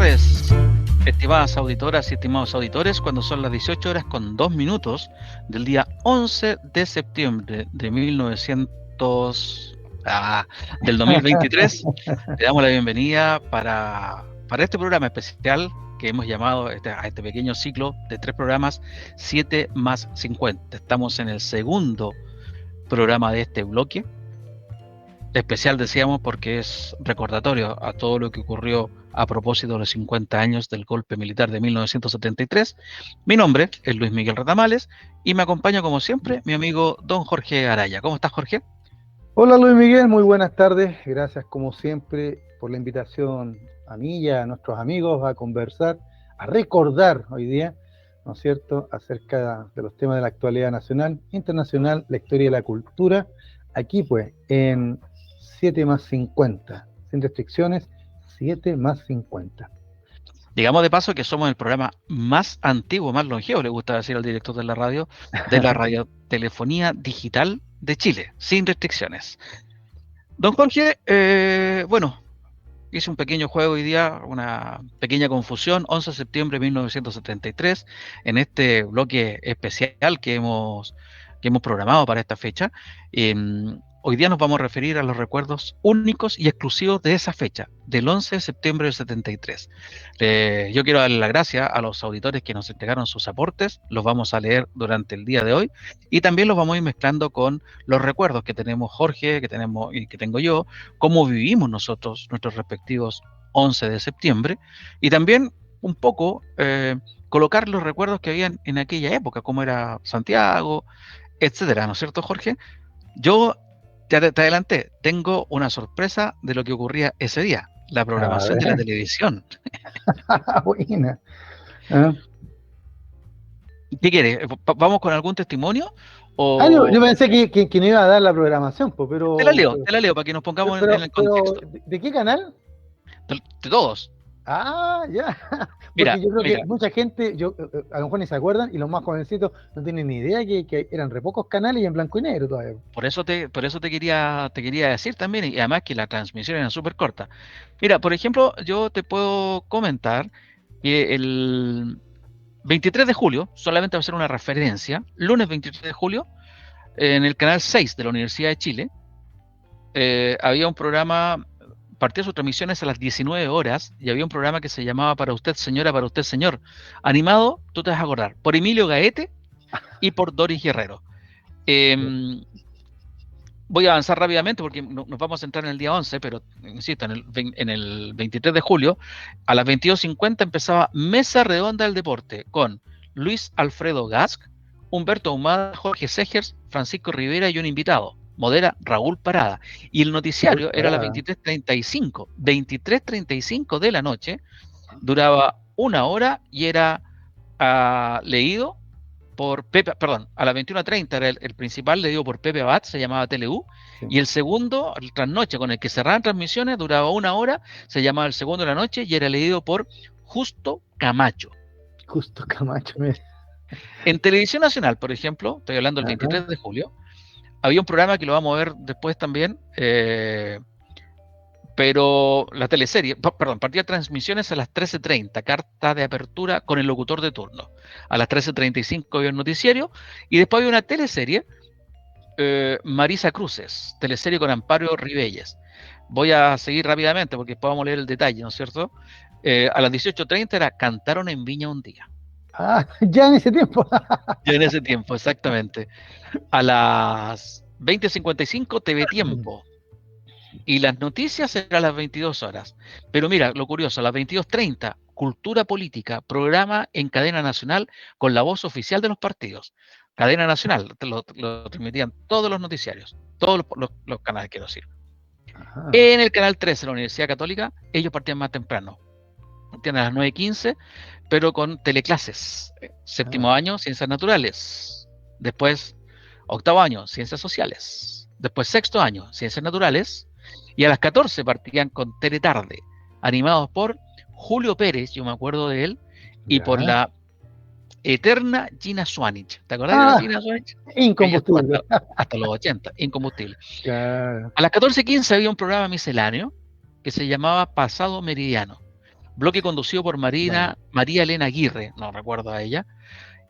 tardes, estimadas auditoras y estimados auditores, cuando son las 18 horas con 2 minutos del día 11 de septiembre de 2023, le damos la bienvenida para este programa especial que hemos llamado a este pequeño ciclo de 3 programas, 7 más 50. Estamos en el segundo programa de este bloque. Especial, decíamos, porque es recordatorio a todo lo que ocurrió a propósito de los 50 años del golpe militar de 1973. Mi nombre es Luis Miguel Retamales y me acompaña, como siempre, mi amigo don Jorge Araya. ¿Cómo estás, Jorge? Hola Luis Miguel, muy buenas tardes. Gracias como siempre por la invitación a mí y a nuestros amigos a conversar, a recordar hoy día, ¿no es cierto?, acerca de los temas de la actualidad nacional, internacional, la historia y la cultura, aquí pues en 7 más 50, sin restricciones, 7 más 50. Digamos de paso que somos el programa más antiguo, más longevo, le gusta decir al director de la radiotelefonía digital de Chile, sin restricciones. Don Jorge, bueno, hice un pequeño juego hoy día, una pequeña confusión, 11 de septiembre de 1973, en este bloque especial que hemos programado para esta fecha. Hoy día nos vamos a referir a los recuerdos únicos y exclusivos de esa fecha, del 11 de septiembre del 73. Yo quiero darle las gracias a los auditores que nos entregaron sus aportes, los vamos a leer durante el día de hoy, y también los vamos a ir mezclando con los recuerdos que tenemos Jorge, que tenemos y que tengo yo, cómo vivimos nosotros nuestros respectivos 11 de septiembre, y también un poco colocar los recuerdos que habían en aquella época, como era Santiago, etcétera, ¿no es cierto, Jorge? Yo te adelanté, tengo una sorpresa de lo que ocurría ese día, la programación de la televisión. Buena. ¿Ah? ¿Qué quieres? ¿Vamos con algún testimonio? O... Yo pensé que no iba a dar la programación, pues, Te la leo para que nos pongamos en el contexto. ¿de qué canal? De todos. Ah, ya. Mira, Porque yo creo que mucha gente, a lo mejor ni se acuerdan, y los más jovencitos no tienen ni idea que eran re pocos canales y en blanco y negro todavía. por eso te quería decir también, y además que la transmisión era súper corta. Mira, por ejemplo, yo te puedo comentar que el 23 de julio, solamente va a ser una referencia, lunes 23 de julio, en el canal 6 de la Universidad de Chile, había un programa, partía sus transmisiones a las 19 horas, y había un programa que se llamaba Para usted señora, para usted señor, animado, tú te vas a acordar, por Emilio Gaete y por Doris Guerrero. Voy a avanzar rápidamente porque nos vamos a centrar en el día 11, pero insisto, en el 23 de julio, a las 22:50 empezaba Mesa Redonda del Deporte con Luis Alfredo Gask, Humberto Ahumada, Jorge Segers, Francisco Rivera y un invitado. Modera Raúl Parada. Y el noticiario era a las 23:35. 23:35 de la noche, duraba 1 hora y era leído por Pepe, perdón, a las 21:30 era el principal, leído por Pepe Abad, se llamaba TLU, sí. Y el segundo, el trasnoche, con el que cerraban transmisiones, duraba 1 hora, se llamaba El Segundo de la Noche y era leído por Justo Camacho. Justo Camacho, mira. En Televisión Nacional, por ejemplo, estoy hablando del 23 de julio, había un programa que lo vamos a ver después también, pero la teleserie, perdón, partía transmisiones a las 13:30, carta de apertura con el locutor de turno. A las 13:35 había un noticiario y después había una teleserie, Marisa Cruces, teleserie con Amparo Ribelles. Voy a seguir rápidamente porque después vamos a leer el detalle, ¿no es cierto? A las 18:30 era Cantaron en Viña un día. Ah, ya en ese tiempo. Ya en ese tiempo, exactamente. A las 20:55 TV Tiempo. Y las noticias eran a las 22 horas. Pero mira, lo curioso, a las 22:30, Cultura Política, programa en cadena nacional con la voz oficial de los partidos. Cadena nacional, lo transmitían todos los noticiarios, todos los canales, quiero decir. Ajá. En el canal 13 de la Universidad Católica, ellos partían más temprano. Partían a las 9:15, pero con teleclases. Séptimo año, Ciencias Naturales. Después, octavo año, Ciencias Sociales. Después, sexto año, Ciencias Naturales. Y a las 14 partían con Teletarde, animados por Julio Pérez, yo me acuerdo de él, y por la eterna Gina Swanich. ¿Te acordás de la Gina Swanich? Incombustible. Hasta los 80, incombustible. Claro. A las 14:15 había un programa misceláneo que se llamaba Pasado Meridiano. bloque conducido por Bueno, María Elena Aguirre, no recuerdo a ella,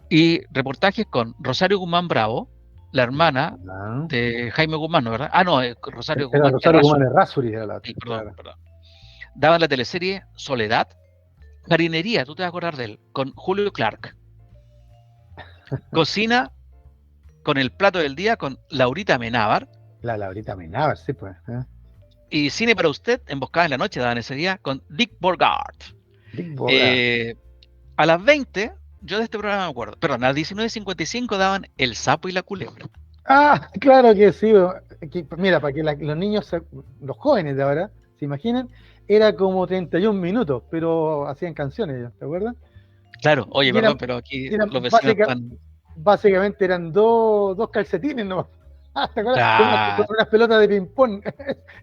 y reportajes con Rosario Guzmán Bravo, la hermana ya. de Jaime Guzmán, ¿no, verdad? Ah, no, Rosario Era Guzmán Rosario Guzmán Errázuriz, Errázuriz, era la otra, sí, perdón, claro. perdón. Daban la teleserie Soledad, Jarinería, tú te vas a acordar de él, con Julio Clark. Cocina con el plato del día con Laurita Amenábar. La Laurita Menábar, sí, pues. Y Cine para usted, Emboscada en la noche, daban ese día con Dick Borgard. Big Bogart. Eh, a las 20, yo de este programa me acuerdo, perdón, a las 19:55 daban El sapo y la culebra. Ah, claro que sí. Mira, para que los niños, los jóvenes de ahora, se imaginen, era como 31 minutos, pero hacían canciones, ¿te acuerdas? Claro, oye, Y eran, perdón, pero aquí y eran los vecinos están... básicamente eran dos calcetines, ¿no? ¿Te acuerdas? Con Ah, unas pelotas de ping-pong.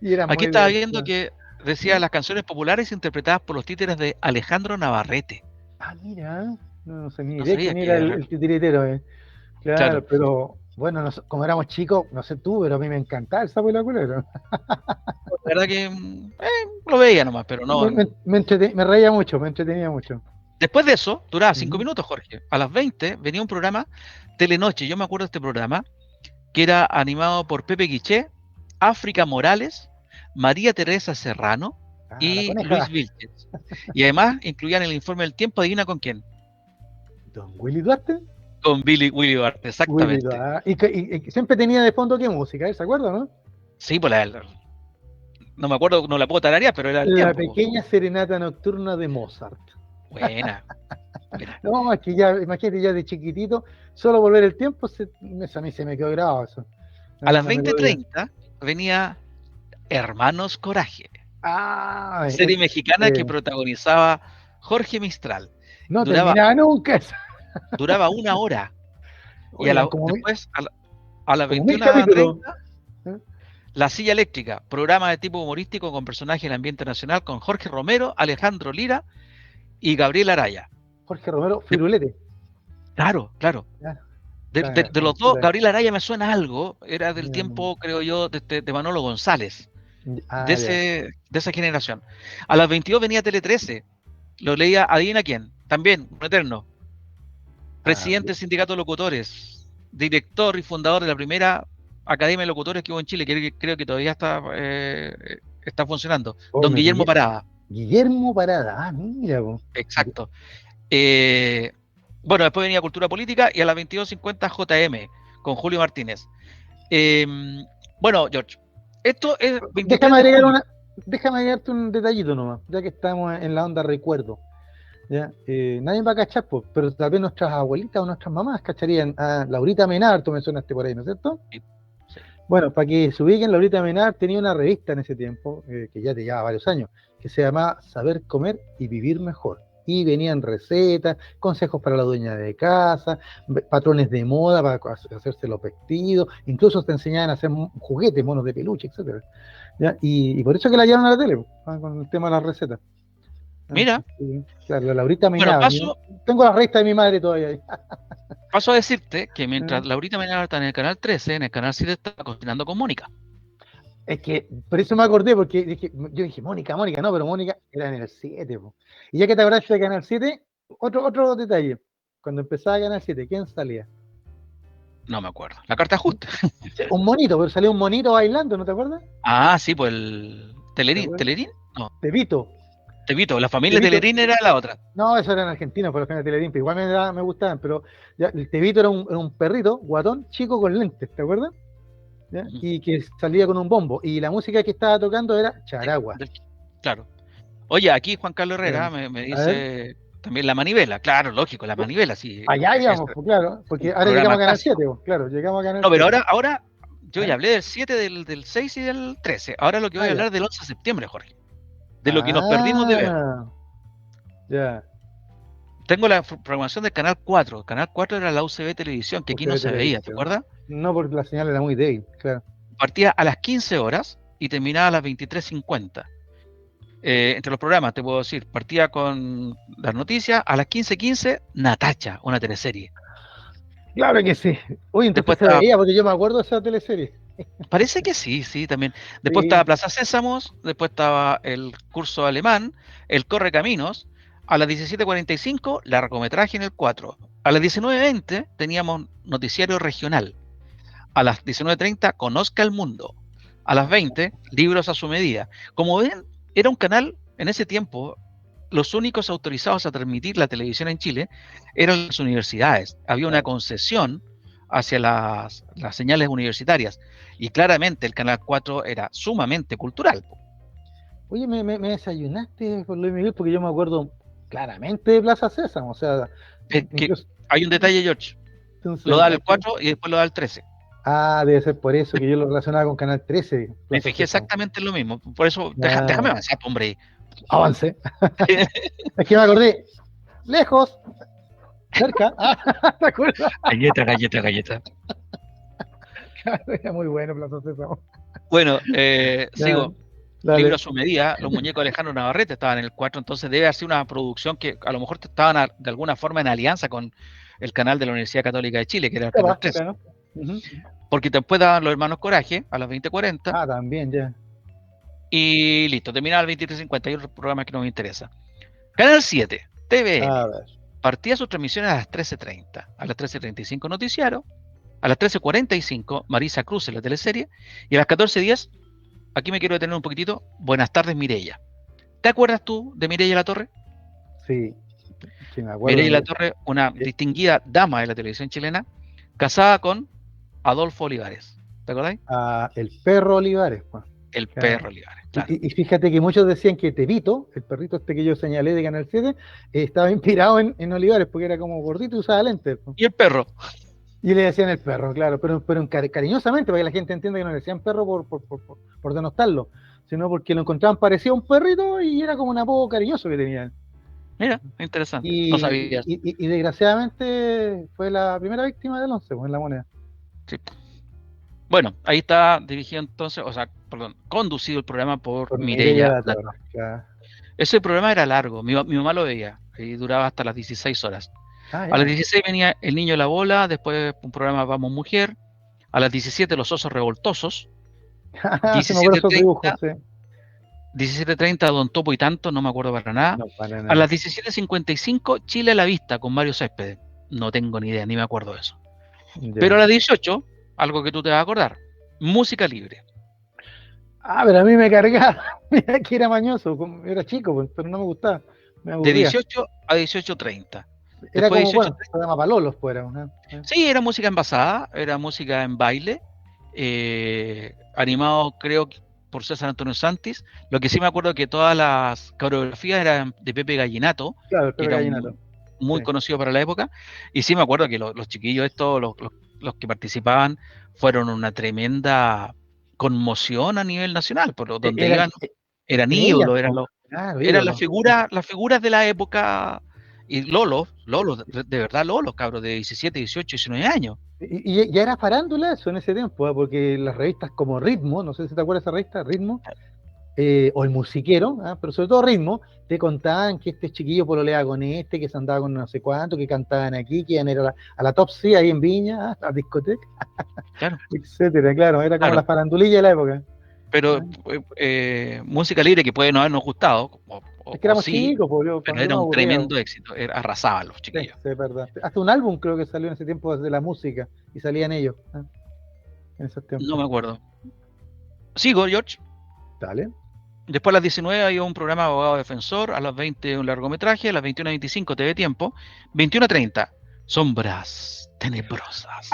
Y eran aquí muy estaba viendo divertidas. que decía las canciones populares interpretadas por los títeres de Alejandro Navarrete. Ah, mira, no sé ni No idea sabía quién era que... el titiritero. Claro, Claro, pero bueno, como éramos chicos, no sé tú, pero a mí me encantaba el sapo y la culebra. la verdad que lo veía nomás, pero no... Me reía mucho, me entretenía mucho. Después de eso, duraba 5 Ujú. minutos, Jorge. A las 20 venía un programa, Telenoche, yo me acuerdo de este programa, que era animado por Pepe Guiché, África Morales, María Teresa Serrano Ah, la y Luis coneja. Vilches. Y además incluían el informe del tiempo, adivina con quién, Don Willy Duarte. con Willy Duarte, Willy exactamente. Duarte. Y siempre tenía de fondo qué música, ¿se acuerda, no? Sí, pues no me acuerdo, no la puedo tararear, pero era el La tiempo, po. pequeña serenata nocturna de Mozart. Buena, buena. No, es que ya, imagínate, ya de chiquitito, solo volver el tiempo, eso a mí se me quedó grabado eso. A las No me lo veinte olvidé. treinta venía Hermanos Coraje, Ah, serie mexicana que eh, protagonizaba Jorge Mistral. no Duraba, terminaba nunca eso. duraba 1 hora. Y Oigan, después, a las como mil 21:30, capítulos. ¿Eh? La Silla Eléctrica, programa de tipo humorístico con personajes del ambiente nacional con Jorge Romero, Alejandro Lira y Gabriel Araya. Jorge Romero, De- Firulete. claro, claro. Ya, De, ya, de- de los dos, Gabriel Araya me suena algo, era del tiempo, creo yo, de Manolo González, de, ya. ese, de esa generación. A las 22 venía Tele 13, lo leía, adivina quién, también, un eterno, Ah, presidente del sindicato de locutores, director y fundador de la primera academia de locutores que hubo en Chile, que creo que todavía está funcionando, oh, don Guillermo Parada. Guillermo Parada. Ah, mira, po. Exacto. Eh, bueno, después venía Cultura Política y a las 22:50 JM con Julio Martínez. Eh, bueno, George, esto es 23 Déjame de agregar julio. una, déjame agregarte un detallito nomás, ya que estamos en la onda recuerdo. ¿Ya? Nadie va a cachar, po, pero tal vez nuestras abuelitas o nuestras mamás cacharían a Laurita Menard, tú mencionaste por ahí, ¿no es cierto? Sí, sí. Bueno, para que se ubiquen, Laurita Menard tenía una revista en ese tiempo, que ya te llevaba varios años, que se llamaba Saber Comer y Vivir Mejor. Y venían recetas, consejos para la dueña de casa, patrones de moda para hacerse los vestidos, incluso te enseñaban a hacer juguetes, monos de peluche, etcétera. ¿Ya? Y por eso que la llevaron a la tele, con el tema de las recetas. ¿Ya? Mira, Sí, claro, la Laurita bueno, Menard. Tengo la revista de mi madre todavía ahí. paso a decirte que mientras ¿Ya? Laurita Menard está en el canal 13, en el canal 7 está cocinando con Mónica. Es que por eso me acordé, porque yo dije, Mónica, Mónica, no, pero Mónica era en el 7. Po. Y ya que te acordaste de Canal 7, otro detalle. Cuando empezaba Canal 7, ¿quién salía? No me acuerdo. La carta ajuste. Un monito, pero salía un monito bailando, ¿no te acuerdas? Ah, sí, pues el ¿Te Telerín. acuerdas? ¿Telerín? No, Tevito. Tevito. La familia Tevito. Telerín era la otra. No, eso era en Argentina, por los canales de Teletín, pero igual me gustaban, pero ya, el Tevito era un perrito, guatón, chico con lentes, ¿te acuerdas? ¿Ya? Ujú. Y que salía con un bombo. Y la música que estaba tocando era Sí, charagua. claro. Oye, aquí Juan Carlos Eh, Herrera me a ver, dice también la manivela. Claro, lógico, la manivela, sí. allá Es íbamos, pues claro, porque un ahora llegamos programa a Canal clásico. 7, pues, claro, llegamos a Canal No, pero 7. ahora yo ¿Ah? ya hablé del 7, del 6 y del 13. Ahora lo que voy Ah, a ya. hablar del 11 de septiembre, Jorge. De lo que nos perdimos de ver. Ah, ya. Tengo la programación del Canal 4. Canal 4 era la UCB Televisión, que aquí Usted no ve se veía, ¿te televisión. acuerdas? No, porque la señal era muy débil, claro. Partía a las 15 horas y terminaba a las 23:50. Entre los programas, te puedo decir, partía con las noticias, a las 15:15, Natacha, una teleserie. Claro que sí. Uy, entonces Después se estaba, veía, porque yo me acuerdo de esa teleserie. Parece que sí, sí, también. Después Sí, estaba Plaza Sésamos, después estaba el curso alemán, el Correcaminos. A las 17:45, largometraje en el 4. A las 19:20 teníamos noticiario regional. A las 19:30, Conozca el Mundo. A las 20, Libros a su medida. Como ven, era un canal, en ese tiempo, los únicos autorizados a transmitir la televisión en Chile eran las universidades. Había una claro. concesión hacia las señales universitarias. Y claramente el Canal 4 era sumamente cultural. Oye, me desayunaste, por Luis Miguel, porque yo me acuerdo claramente de Plaza Sésamo, o sea, Es que incluso, hay un detalle, George. Lo entonces, da el 4 y después lo da el 13. debe ser por eso que yo lo relacionaba con Canal 13, Me Plaza fijé Sésamo. exactamente en lo mismo. Por eso, déjame Ah, avanzar, hombre. avance. Es que me acordé, lejos, cerca, ¿te acuerdas? Galleta, galleta, galleta. Era muy bueno Plaza Sésamo. Bueno, Ya, sigo. Libro a dale. su medida, los muñecos de Alejandro Navarrete estaban en el 4, entonces debe haber sido una producción que a lo mejor estaban de alguna forma en alianza con el canal de la Universidad Católica de Chile, que era el Canal Capaz, 13. claro. Ujú. Porque después daban los hermanos Coraje a las 20:40 También, ya. y listo, terminaba el 23:50 y otro programa que no me interesa. Canal 7, A TVN, ver. partía sus transmisiones a las 13:30, a las 13:35 noticiario, a las 13:45 Marisa Cruz en la teleserie y a las 14:10, aquí me quiero detener un poquitito, Buenas tardes Mireia. ¿Te acuerdas tú de Mireia Latorre? Sí, sí, me acuerdo Mireia Latorre, una de- distinguida dama de la televisión chilena, casada con Adolfo Olivares. ¿Te acordáis? el perro Olivares, pues. El Claro. perro Olivares, Y, claro. y fíjate que muchos decían que Tevito, el perrito este que yo señalé de Canal 7, estaba inspirado en Olivares porque era como gordito y usaba lentes, pues. Y el perro. Y le decían el perro, claro, pero cariñosamente, para que la gente entienda que no le decían perro por denostarlo, sino porque lo encontraban parecía un perrito y era como un apodo cariñoso que tenían. Mira, interesante. No Y, sabía. y desgraciadamente fue la primera víctima del 11 pues, en La Moneda. Sí. Bueno, ahí está dirigido entonces, o sea, perdón, conducido el programa por Por Mireia Mireia La Torre. Latorre. Claro. Ese programa era largo, mi mamá lo veía y duraba hasta las 16 horas. A las Ya. 16 venía El Niño de la Bola, después un programa Vamos Mujer, a las 17 Los Osos Revoltosos, Se me acuerdo esos 17:30 dibujos, sí. 17:30 Don Topo y Tanto, no me acuerdo para nada. No, para A las nada. 17:55 Chile a la Vista con Mario Céspedes. No tengo ni idea, ni me acuerdo de eso. Pero a Ya. las 18, algo que tú te vas a acordar, Música Libre. Pero a mí me cargaba. Mira que era mañoso, era chico, pues, pero no me gustaba. Me De aburría. 18 a 18:30. Era Después de como, 18, bueno, programa para Lolos, pues era. ¿No? sí, era música envasada, era música en baile, animado creo que por César Antonio Santis. Lo que sí me acuerdo que todas las coreografías eran de Pepe Gallinato, Claro, el que Pepe era Gallinato. muy Sí. conocido para la época. Y sí me acuerdo que los chiquillos estos, los que participaban, fueron una tremenda conmoción a nivel nacional, por donde Eran iban, eran estrellas, ídolos, po. Claro, eran ídolos. las figuras de la época. Y Lolos, de verdad Lolos, cabros de 17, 18, 19 años. Y ya era farándula eso en ese tiempo, porque las revistas como Ritmo, no sé si te acuerdas de esa revista, Ritmo, o El Musiquero, pero sobre todo Ritmo, te contaban que este chiquillo pololeaba con este, que se andaba con no sé cuánto, que cantaban aquí, que iban a ir a la Top C ahí en Viña, a la discoteca, Claro, etcétera, claro, era como claro. la farandulilla de la época. Pero ¿Ah? música libre que puede no habernos gustado, Es que o éramos sí, chicos, pues, pero yo era me un aburría. tremendo éxito. Arrasaban los Sí, chiquillos. sí, es verdad. Hasta un álbum creo que salió en ese tiempo de la música y salían ellos, en esos No tiempos. me acuerdo. Sigo, George. Dale. Después a las 19 había un programa de abogado defensor, a las 20 un largometraje, a las 21:25 TV Tiempo, 21:30 Sombras Tenebrosas.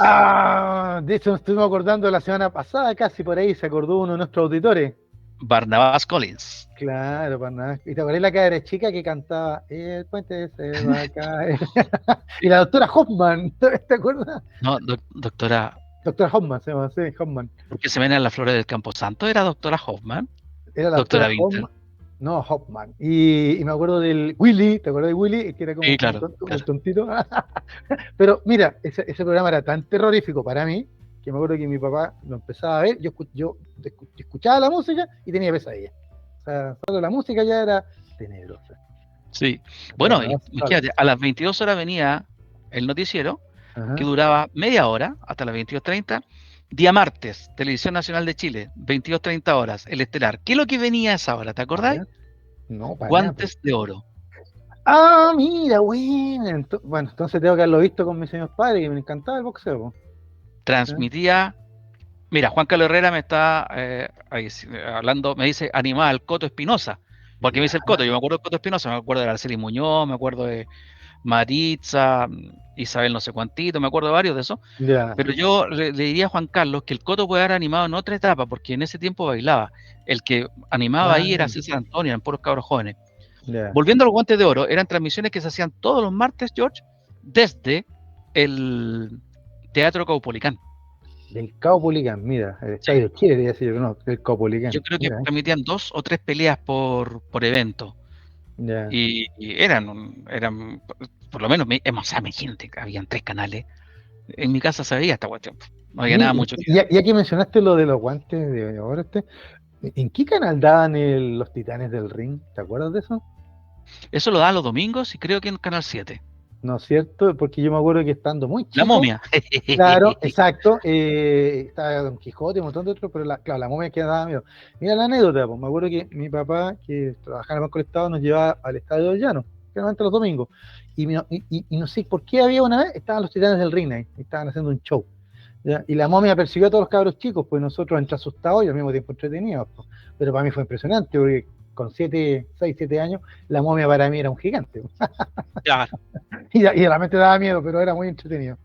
De hecho, nos estuvimos acordando la semana pasada, casi por ahí se acordó uno de nuestros auditores. Barnabás Collins. Claro, para nada. Y te acordás la cabra chica que cantaba El puente se va a caer. Y la doctora Hoffman, ¿te acuerdas? No, doctora, Doctora Hoffman se llama, sí, Hoffman. ¿por qué se ven en las flores del Camposanto? ¿Era doctora Hoffman? Era la doctora Doctora Winter. Hoffman. No, Hoffman. Y me acuerdo del Willy, ¿te acuerdas de Willy? Que era Sí, como claro, un claro. tontito. Pero mira, ese programa era tan terrorífico para mí que me acuerdo que mi papá lo empezaba a ver, yo escuchaba la música y tenía pesadilla. O sea, solo la música ya era tenebrosa. Sí. Bueno, Barnabás imagínate, Collins. a las 22 horas venía el noticiero, que Ajá. duraba media hora, hasta las 22:30, Día martes, Televisión Nacional de Chile, 22:30 horas, el estelar. ¿Qué es lo que venía a esa hora? ¿Te A acordáis? ver, no, para nada. Guantes de oro. Ah, mira, bueno. Bueno, entonces tengo que haberlo visto con mis señores padres, que me encantaba el boxeo, po. ¿Eh? Transmitía. Mira, Juan Carlos Herrera me está ahí, hablando, me dice animada al Coto Espinosa. Porque me Ya, dice el Coto, yo me acuerdo del Coto Espinosa, me acuerdo de Araceli Muñoz, me acuerdo de Maritza, Isabel no sé cuántito, me acuerdo de varios de esos. ya. Pero yo le diría a Juan Carlos que el Coto puede haber animado en otra etapa, porque en ese tiempo bailaba. El que animaba Ah, ahí era César Antonio, eran puros cabros jóvenes. ya. Volviendo a los Guantes de Oro, eran transmisiones que se hacían todos los martes, George, desde el Teatro Caupolicán. Del Caupolicán, mira, el Sí. Estadio Chile, decía yo, no, el Yo Caupolicán. creo que Mira, transmitían 2 o 3 peleas por evento. ya. Y eran, por lo menos, o sea, imagínate, habían 3 canales. En mi casa se veía esta cuestión. No había nada mucho que ver. Ya que mencionaste lo de los guantes de oro, ¿en qué canal daban los Titanes del Ring? ¿Te acuerdas de eso? Eso lo dan los domingos y creo que en Canal 7. ¿No es cierto? Porque yo me acuerdo que estando muy La chico, momia. claro, exacto, estaba Don Quijote y un montón de otros, pero claro, la momia que daba miedo. Mira la anécdota, pues, me acuerdo que mi papá, que trabajaba en el Banco del Estado, nos llevaba al Estadio del Llano, generalmente los domingos, y no sé por qué había una vez, estaban los Titanes del Ring ahí, estaban haciendo un show. ¿Ya? Y la momia persiguió a todos los cabros chicos, pues nosotros entre asustados y al mismo tiempo entretenidos. Pues. Pero para mí fue impresionante, porque con 6, 7 años, la momia para mí era un gigante. Pues. Claro. Y realmente daba miedo, pero era muy entretenido.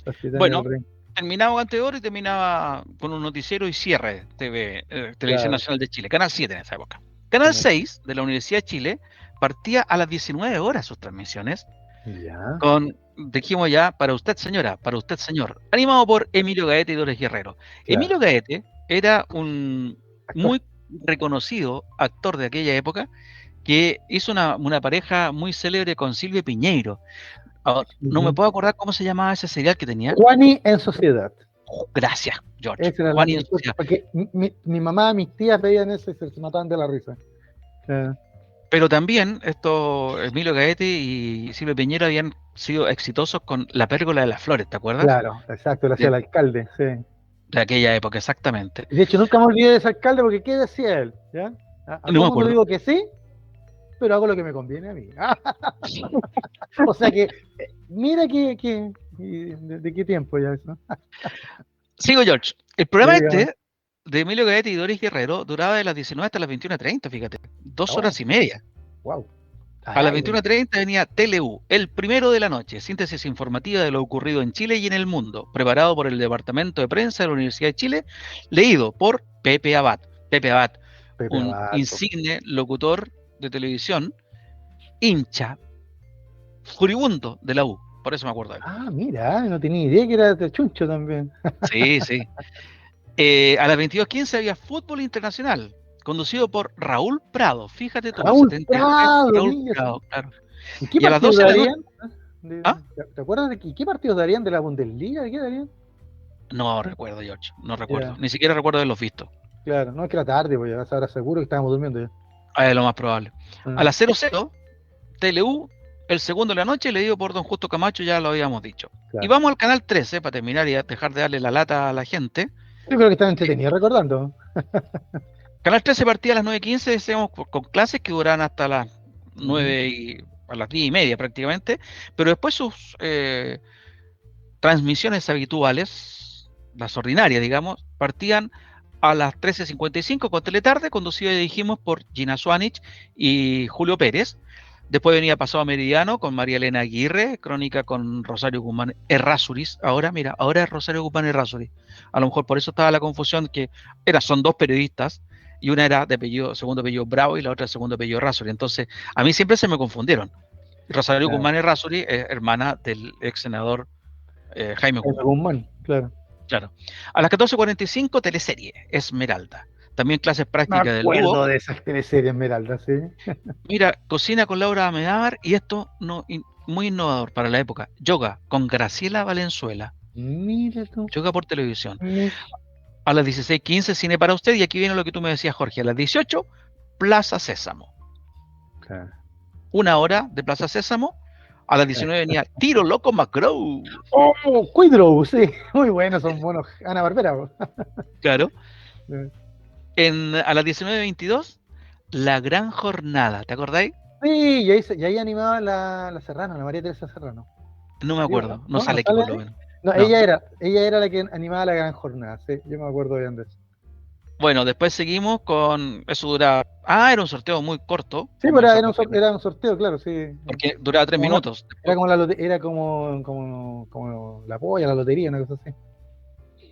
Los Titanes del Bueno, Ring. terminaba Guante de Oro y terminaba con un noticiero y cierre TV, Televisión Claro. Nacional de Chile, Canal 7 en esa época. Canal 6 de la Universidad de Chile partía a las 19 horas sus transmisiones Ya. con, dijimos ya, para usted señora, para usted señor, animado por Emilio Gaete y Dolores Guerrero. Claro. Emilio Gaete era un Actor. muy reconocido actor de aquella época que hizo una pareja muy célebre con Silvia Piñeiro. Ahora, no me Uh-huh. puedo acordar cómo se llamaba ese serial que tenía. Juani en sociedad. Gracias, George. Esa era Juan y en sociedad. porque mi mamá, mis tías veían eso y se mataban de la risa. Claro. Pero también Emilio Gaete y Silvia Piñera habían sido exitosos con La Pérgola de las Flores, ¿te acuerdas? Claro, exacto, lo hacía De, el alcalde, sí. de aquella época, exactamente. De hecho, nunca me olvidé de ese alcalde porque ¿qué decía él? ¿Ya? A No todo me el mundo le acuerdo. digo que sí, pero hago lo que me conviene a mí. O sea que, mira de qué tiempo ya eso. Sigo, George. El Sí, programa dígame. de Emilio Gaete y Doris Guerrero duraba de las 19 hasta las 21:30, fíjate. Dos Oh, horas y media. wow. A las Caray, 21:30 venía TeleU, el primero de la noche, síntesis informativa de lo ocurrido en Chile y en el mundo, preparado por el Departamento de Prensa de la Universidad de Chile, leído por Pepe Abad. Pepe Abad, Pepe un Abad. insigne locutor de televisión, hincha, furibundo de la U, por eso me acuerdo de él. Ah, mira, no tenía idea que era de Chuncho también. Sí, sí. A las 22:15 había fútbol internacional, conducido por Raúl Prado. Fíjate tú, el Raúl 73, Prado, Raúl mira. Prado, claro. ¿Y qué Y a las partidos 12 de la noche, darían? ¿ah? ¿Te acuerdas qué partidos darían de la Bundesliga? ¿De qué darían? No recuerdo, George, no recuerdo. Ya, Ni siquiera recuerdo haberlos visto. claro, no es que era tarde, pues ya ahora seguro que estábamos durmiendo ya. Es lo más probable. A Ah, las 00, TLU, el segundo de la noche, leído por don Justo Camacho, ya lo habíamos dicho. Y claro. vamos al canal 13, para terminar y dejar de darle la lata a la gente. Yo creo que están entretenidos recordando. Canal 13 partía a las 9:15, decíamos, con clases que duraban hasta las Ujú. 9 y a las 10:30 prácticamente, pero después sus transmisiones habituales, las ordinarias, digamos, partían a las 13:55 con Teletarde, conducido, dijimos, por Gina Swanich y Julio Pérez. Después venía Pasado Meridiano con María Elena Aguirre, crónica con Rosario Guzmán Errázuriz. Ahora, mira, ahora es Rosario Guzmán Errázuriz. A lo mejor por eso estaba la confusión, que son dos periodistas, y una era de apellido, segundo apellido Bravo y la otra de segundo apellido Errázuriz. Entonces, a mí siempre se me confundieron. Rosario Claro. Guzmán Errázuriz es hermana del ex senador Jaime Jaime Guzmán. Guzmán, claro. Claro. A las 14:45, teleserie, Esmeralda. También clases Me prácticas del Lugo. acuerdo de esa teleserie Esmeralda, sí. Mira, cocina con Laura Amenábar y esto no, muy innovador para la época. Yoga con Graciela Valenzuela. Mira tú. Yoga por televisión. mi- A las 16:15, cine para usted. Y aquí viene lo que tú me decías, Jorge. A las 18, Plaza Sésamo. Claro. 1 hora de Plaza Sésamo. A las 19 venía Tiro Loco McGraw. ¡Oh! Cuidro, sí, muy buenos, son monos. Ana Barbera. Claro. A las 19:22, La Gran Jornada. ¿Te acordáis? Sí, y ahí animaba la Serrano, la María Teresa Serrano. No me ¿Sí o no? acuerdo. No ¿No? ¿No sale aquí sale por lo ahí? menos. No, No. ella era la que animaba la Gran Jornada, sí, yo me acuerdo bien de eso. Bueno, después seguimos con. Eso dura. Ah, era un sorteo muy corto, Sí, como pero esas cuestiones, era un sorteo, claro, sí. porque duraba 3 Como, minutos. era Después, como era como la polla, la lotería, una cosa así.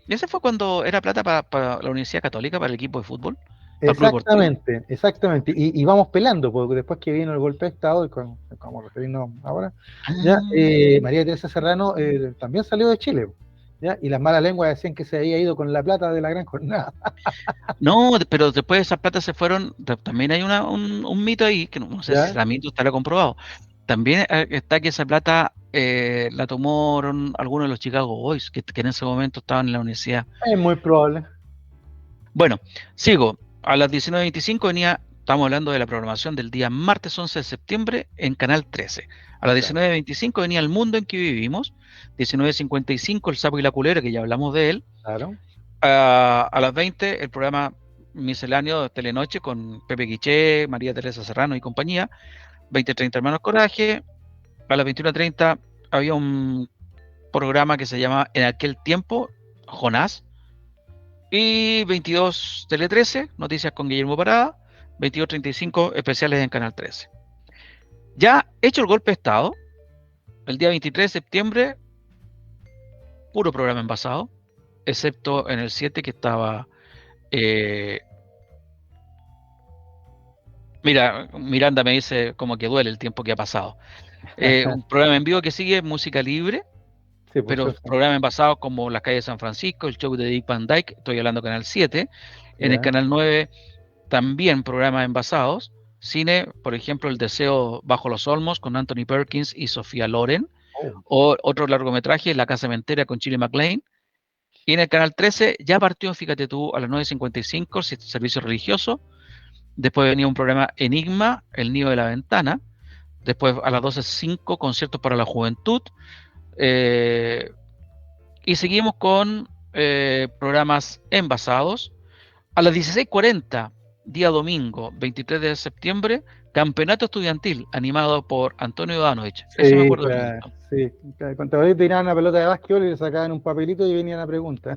y ese fue cuando era plata para la Universidad Católica, para el equipo de fútbol, para el Club Deportivo. Exactamente, exactamente. Y vamos pelando, porque después que vino el golpe de Estado, y como referirnos ahora, ya Ah, María Teresa Serrano también salió de Chile, ¿ya? Y las malas lenguas decían que se había ido con la plata de la gran jornada. no, pero después esas platas se fueron. También hay un mito ahí, que no sé si ¿Ya? será mito, estará comprobado. También está que esa plata la tomaron algunos de los Chicago Boys, que en ese momento estaban en la universidad. Es muy probable. Bueno, sigo. A las 19:25 venía, estamos hablando de la programación del día martes 11 de septiembre en Canal 13. A las Claro, 19:25 venía El Mundo en que vivimos. 19:55 El Sapo y la Culebra, que ya hablamos de él. claro. A las 20 el programa misceláneo de Telenoche con Pepe Guiché, María Teresa Serrano y compañía. 20:30 Hermanos Coraje. A las 21:30 había un programa que se llama En aquel tiempo, Jonás. Y 22 Tele 13, noticias con Guillermo Parada. 22:35 especiales en Canal 13. Ya hecho el golpe de Estado, el día 23 de septiembre, puro programa envasado, excepto en el 7 que estaba... eh, mira, Miranda me dice como que duele el tiempo que ha pasado. Un programa en vivo que sigue música libre, Sí, pues pero eso, programas envasados como Las calles de San Francisco, el show de Dick Van Dyke, estoy hablando Canal 7. En el ya. Canal 9 también programas envasados. Cine, por ejemplo, El Deseo bajo los Olmos con Anthony Perkins y Sofía Loren. Oh, O otro largometraje, La Casa Mentera con Chile MacLaine. Y en el Canal 13 ya partió, fíjate tú, a las 9:55, servicio religioso. Después venía un programa Enigma, El Nido de la Ventana. Después a las 12:05, Conciertos para la Juventud. Eh, y seguimos con programas envasados. A las 16:40, día domingo, 23 de septiembre, Campeonato Estudiantil, animado por Antonio Ivanovich. Ese me sí, acuerdo claro, clarito. sí. Cuando te tiraban una pelota de básquetbol y le sacaban un papelito y venía la pregunta.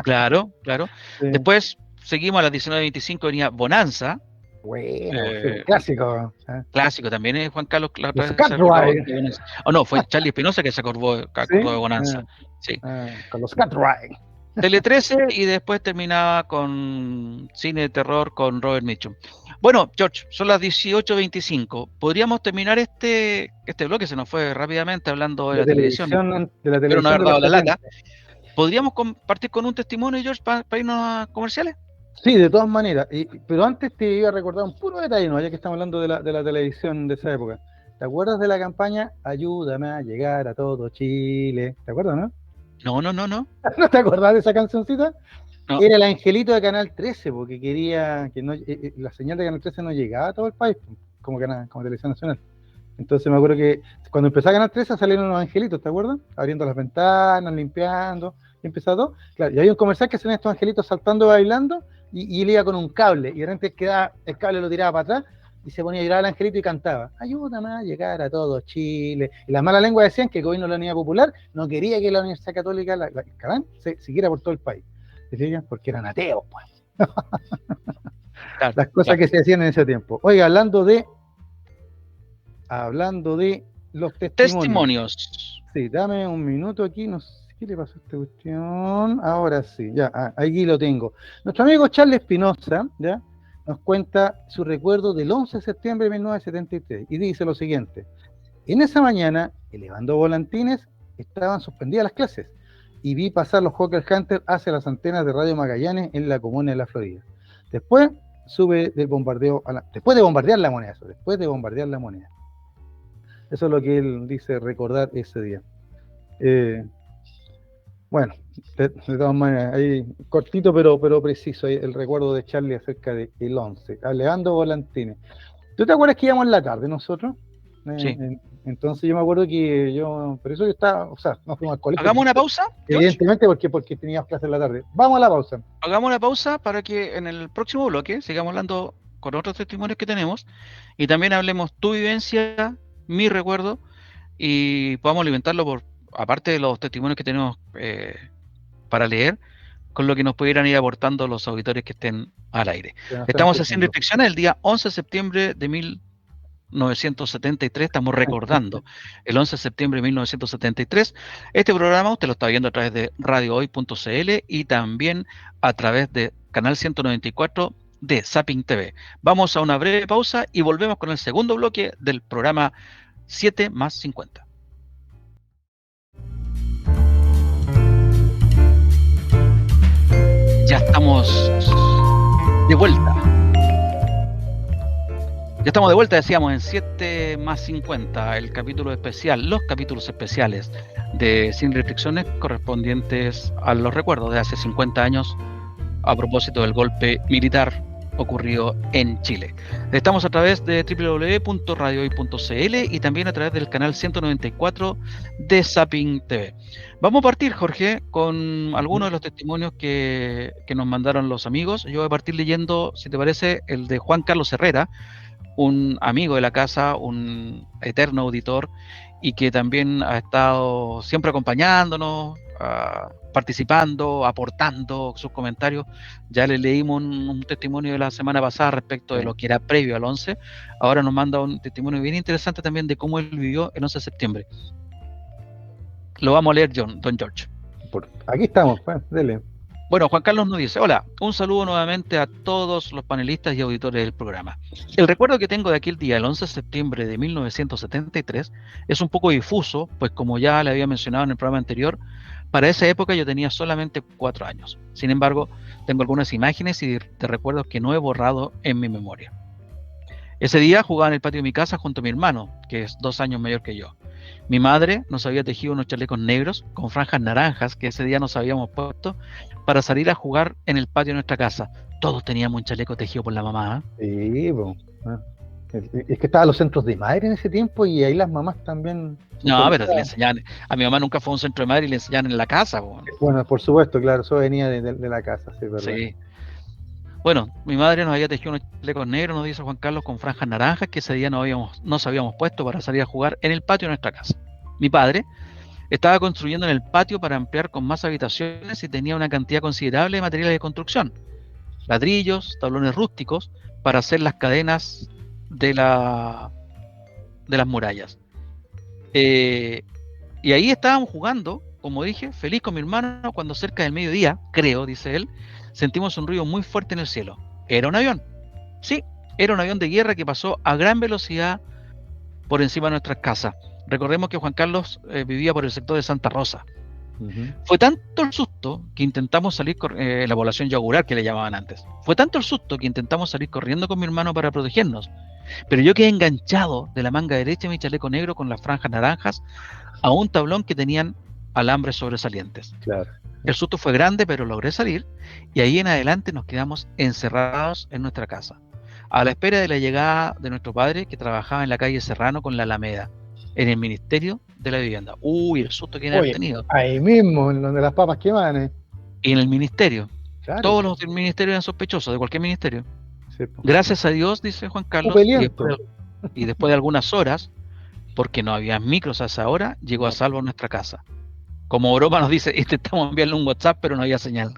Claro, claro. Sí. Después seguimos a las 19:25, venía Bonanza, Bueno, sí, un clásico. clásico también, Juan Carlos la Los otra vez se acordó Cartwright, de Bonanza. O no, fue Charlie Espinosa que se acordó ¿sí? de Bonanza. Sí. Con los Cartwright. Tele 13 y después terminaba con cine de terror con Robert Mitchum. Bueno, George, son las 18:25. Podríamos terminar este bloque, se nos fue rápidamente hablando de la televisión, De la espero no televisión haber de dado los la 70. lata. ¿Podríamos compartir con un testimonio, George, para irnos a comerciales? Sí, de todas maneras. Pero antes te iba a recordar un puro detalle, ¿no? Ya que estamos hablando de la televisión de esa época. ¿Te acuerdas de la campaña Ayúdame a llegar a todo Chile? ¿Te acuerdas, no? No, no, no, no. ¿No te acordás de esa cancioncita? No. Era el angelito de Canal 13, porque quería que no, la señal de Canal 13 no llegaba a todo el país, como televisión nacional. Entonces me acuerdo que cuando empezó Canal 13 salieron unos angelitos, ¿te acuerdas? Abriendo las ventanas, limpiando, y empezó todo. Claro, y hay un comercial que salían estos angelitos saltando, bailando, y él iba con un cable, y de repente el cable lo tiraba para atrás, y se ponía a llorar el angelito y cantaba, ayúdame a llegar a todo Chile. Y las malas lenguas decían que el gobierno de la Unidad Popular no quería que la Universidad Católica, la Calán, se siguiera por todo el país. ¿Se fijan? Porque eran ateos, pues. Claro, Las cosas claro. que se hacían en ese tiempo. Oiga, hablando de los testimonios. Testimonios. Sí, dame un minuto aquí, no sé qué le pasó a esta cuestión. Ahora sí, ya, aquí lo tengo. Nuestro amigo Charles Espinosa, ¿ya? Nos cuenta su recuerdo del 11 de septiembre de 1973 y dice lo siguiente: en esa mañana, elevando volantines, estaban suspendidas las clases y vi pasar los Hawker Hunter hacia las antenas de Radio Magallanes en la comuna de La Florida. Después después de bombardear la moneda, después de bombardear la moneda. Eso es lo que él dice recordar ese día. Bueno, de todas maneras, ahí cortito pero preciso, ahí el recuerdo de Charlie acerca del 11, alejando volantines. ¿Tú te acuerdas que íbamos en la tarde nosotros? Sí. Entonces yo me acuerdo que por eso yo estaba, o sea, no fuimos al colegio. Hagamos una pausa, George. Evidentemente porque tenías clases en la tarde. Vamos a la pausa. Hagamos una pausa para que en el próximo bloque sigamos hablando con otros testimonios que tenemos y también hablemos tu vivencia, mi recuerdo y podamos alimentarlo aparte de los testimonios que tenemos para leer, con lo que nos pudieran ir aportando los auditores que estén al aire. Estamos haciendo restricciones el día 11 de septiembre de 1973, estamos recordando el 11 de septiembre de 1973. Este programa usted lo está viendo a través de radiohoy.cl y también a través de canal 194 de Zapping TV. Vamos a una breve pausa y volvemos con el segundo bloque del programa 7 más 50. Ya estamos de vuelta. Ya estamos de vuelta, decíamos, en 7 más 50, el capítulo especial, los capítulos especiales de Sin Restricciones correspondientes a los recuerdos de hace 50 años a propósito del golpe militar ocurrido en Chile. Estamos a través de www.radiohoy.cl y también a través del canal 194 de Zapping TV. Vamos a partir, Jorge, con algunos de los testimonios que nos mandaron los amigos. Yo voy a partir leyendo, si te parece, el de Juan Carlos Herrera, un amigo de la casa, un eterno auditor y que también ha estado siempre acompañándonos, participando, aportando sus comentarios. Ya le leímos un testimonio de la semana pasada respecto de lo que era previo al 11. Ahora nos manda un testimonio bien interesante también de cómo él vivió el 11 de septiembre. Lo vamos a leer, don George. Aquí estamos, pues, dele. Bueno, Juan Carlos nos dice: hola, un saludo nuevamente a todos los panelistas y auditores del programa. El recuerdo que tengo de aquel día, el 11 de septiembre de 1973, es un poco difuso, pues como ya le había mencionado en el programa anterior, para esa época yo tenía solamente 4 años. Sin embargo, tengo algunas imágenes y de recuerdos que no he borrado en mi memoria. Ese día jugaba en el patio de mi casa junto a mi hermano, que es 2 años mayor que yo. Mi madre nos había tejido unos chalecos negros con franjas naranjas que ese día nos habíamos puesto para salir a jugar en el patio de nuestra casa. Todos teníamos un chaleco tejido por la mamá. Sí, pues. Es que estaban los centros de madre en ese tiempo y ahí las mamás también. No, pero le enseñaban. A mi mamá nunca fue a un centro de madre y le enseñaban en la casa. Bueno, por supuesto, claro, eso venía de la casa, sí, verdad. Sí. Bueno, mi madre nos había tejido unos chalecos negros, nos dice Juan Carlos, con franjas naranjas que ese día nos habíamos puesto para salir a jugar en el patio de nuestra casa. Mi padre estaba construyendo en el patio para ampliar con más habitaciones y tenía una cantidad considerable de materiales de construcción. Ladrillos, tablones rústicos para hacer las cadenas de las murallas. Y ahí estábamos jugando, como dije, feliz con mi hermano, cuando cerca del mediodía, creo, dice él, sentimos un ruido muy fuerte en el cielo. ¿Era un avión? Sí, era un avión de guerra que pasó a gran velocidad por encima de nuestras casas. Recordemos que Juan Carlos vivía por el sector de Santa Rosa. Fue tanto el susto que intentamos salir, la población yagular que le llamaban antes. Fue tanto el susto que intentamos salir corriendo con mi hermano para protegernos. Pero yo quedé enganchado de la manga derecha de mi chaleco negro con las franjas naranjas a un tablón que tenían alambres sobresalientes. Claro. El susto fue grande, pero logré salir y ahí en adelante nos quedamos encerrados en nuestra casa, a la espera de la llegada de nuestro padre, que trabajaba en la calle Serrano con la Alameda, en el Ministerio de la Vivienda. Uy, el susto que han tenido. Ahí mismo, en donde las papas queman. Y en el ministerio. Claro. Todos los del ministerio eran sospechosos, de cualquier ministerio. Sí, gracias a Dios, dice Juan Carlos, y después de algunas horas, porque no había micros a esa hora, llegó a salvo a nuestra casa. Como broma nos dice, intentamos enviarle un WhatsApp, pero no había señal.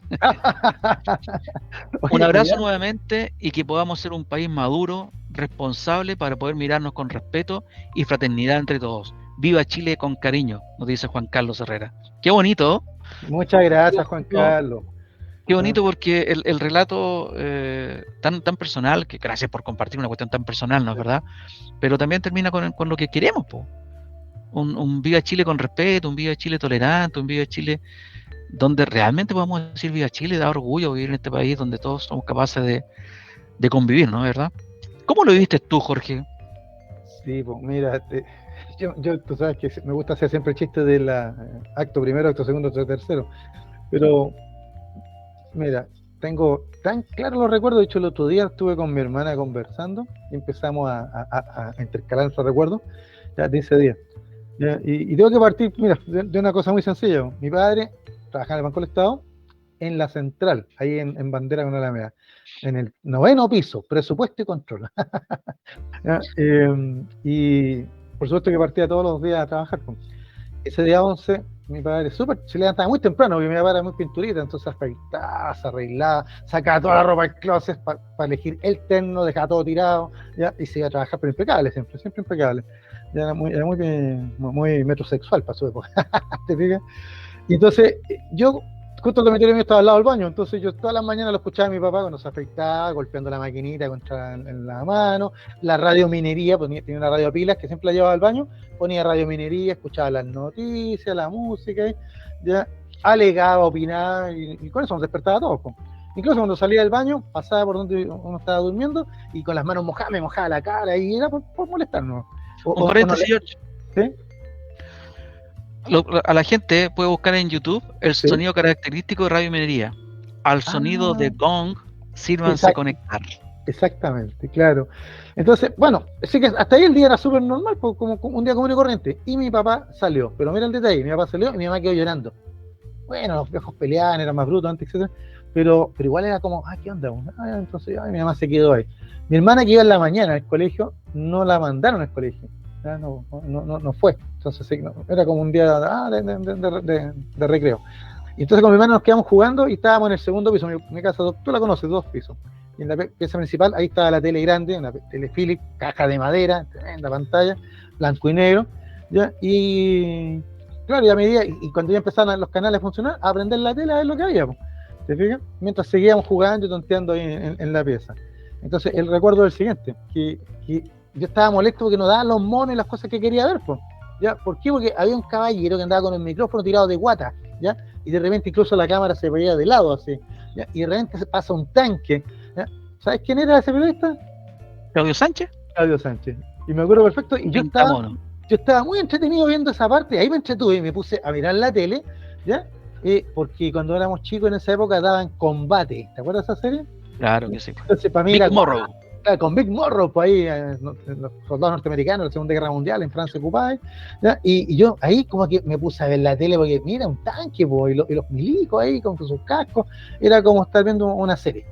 Un abrazo nuevamente y que podamos ser un país maduro, responsable, para poder mirarnos con respeto y fraternidad entre todos. Viva Chile con cariño, nos dice Juan Carlos Herrera. Qué bonito. Muchas gracias, Juan Carlos. Qué bonito, porque el relato tan personal, que gracias por compartir una cuestión tan personal, ¿no es verdad? Pero también termina con lo que queremos, po. Un Viva Chile con respeto, un Viva Chile tolerante, un Viva Chile donde realmente podamos decir Viva Chile, da orgullo vivir en este país donde todos somos capaces de convivir, ¿no es verdad? ¿Cómo lo viviste tú, Jorge? Sí, pues mira, yo tú sabes que me gusta hacer siempre el chiste del acto primero, acto segundo, acto tercero, pero mira, tengo tan claro los recuerdos. De hecho, el otro día estuve con mi hermana conversando y empezamos a intercalar nuestros recuerdos. ya de ese día. Ya, y tengo que partir, mira, de una cosa muy sencilla. Mi padre trabajaba en el Banco del Estado, en la central, ahí en Bandera con Alameda, en el 9º piso, presupuesto y control. ¿Ya? Y por supuesto que partía todos los días a trabajar. Pues. Ese día 11, mi padre se levantaba muy temprano, porque mi papá era muy pinturita, entonces afeitaba, se arreglaba, sacaba toda la ropa del closet para elegir el terno, dejaba todo tirado, ¿ya? Y se iba a trabajar, pero impecable, siempre impecable. Ya era muy metrosexual para su época. ¿Te fijas? Y entonces, yo, justo el dormitorio mío estaba al lado del baño, entonces yo todas las mañanas lo escuchaba a mi papá cuando se afeitaba, golpeando la maquinita en la mano, la radio minería, tenía una radio a pilas que siempre la llevaba al baño, ponía radio minería, escuchaba las noticias, la música, ya alegaba, opinaba, y con eso nos despertaba a todos. Pues. Incluso cuando salía del baño, pasaba por donde uno estaba durmiendo y con las manos mojadas, me mojaba la cara y era por molestarnos. Un paréntesis, George. ¿Sí? A la gente puede buscar en YouTube el ¿Sí? sonido característico de Radio Minería. Al sonido de gong, sírvanse conectar. Exactamente, claro. Entonces, bueno, sí que hasta ahí el día era súper normal, como un día común y corriente. Y mi papá salió, pero mira el detalle, mi papá salió y mi mamá quedó llorando. Bueno, los viejos peleaban, eran más brutos antes, etc. Pero igual era como, ¿qué onda? Entonces, mi mamá se quedó ahí. Mi hermana que iba en la mañana al colegio, no la mandaron al colegio. No fue. Entonces, era como un día de recreo. Y entonces con mi hermana nos quedamos jugando y estábamos en el segundo piso. Mi casa, tú la conoces, 2 pisos. Y en la pieza principal, ahí estaba la tele grande, una tele Philips, caja de madera, tremenda pantalla, blanco y negro. ¿Ya? Y claro, ya a medida, y cuando ya empezaron los canales a funcionar, a prender la tele a ver lo que había. ¿Te fijas? Mientras seguíamos jugando y tonteando ahí en la pieza. Entonces, el recuerdo es el siguiente, que yo estaba molesto porque no daban los monos y las cosas que quería ver. ¿Ya? ¿Por qué? Porque había un caballero que andaba con el micrófono tirado de guata, ¿ya? Y de repente incluso la cámara se veía de lado así, ¿ya? Y de repente se pasa un tanque, ¿ya? ¿Sabes quién era ese periodista? ¿Claudio Sánchez? Claudio Sánchez. Y me acuerdo perfecto, y yo estaba muy entretenido viendo esa parte, ahí me entretuve y me puse a mirar la tele, ¿ya? Porque cuando éramos chicos en esa época daban Combate, ¿te acuerdas de esa serie? Claro que sí. Entonces para mí Big era Morrow. Con Big Morrow, pues ahí, los soldados norteamericanos de la Segunda Guerra Mundial en Francia ocupada, ¿ya? Y yo ahí como que me puse a ver la tele porque mira, un tanque, pues, y los milicos ahí con sus cascos, era como estar viendo una serie,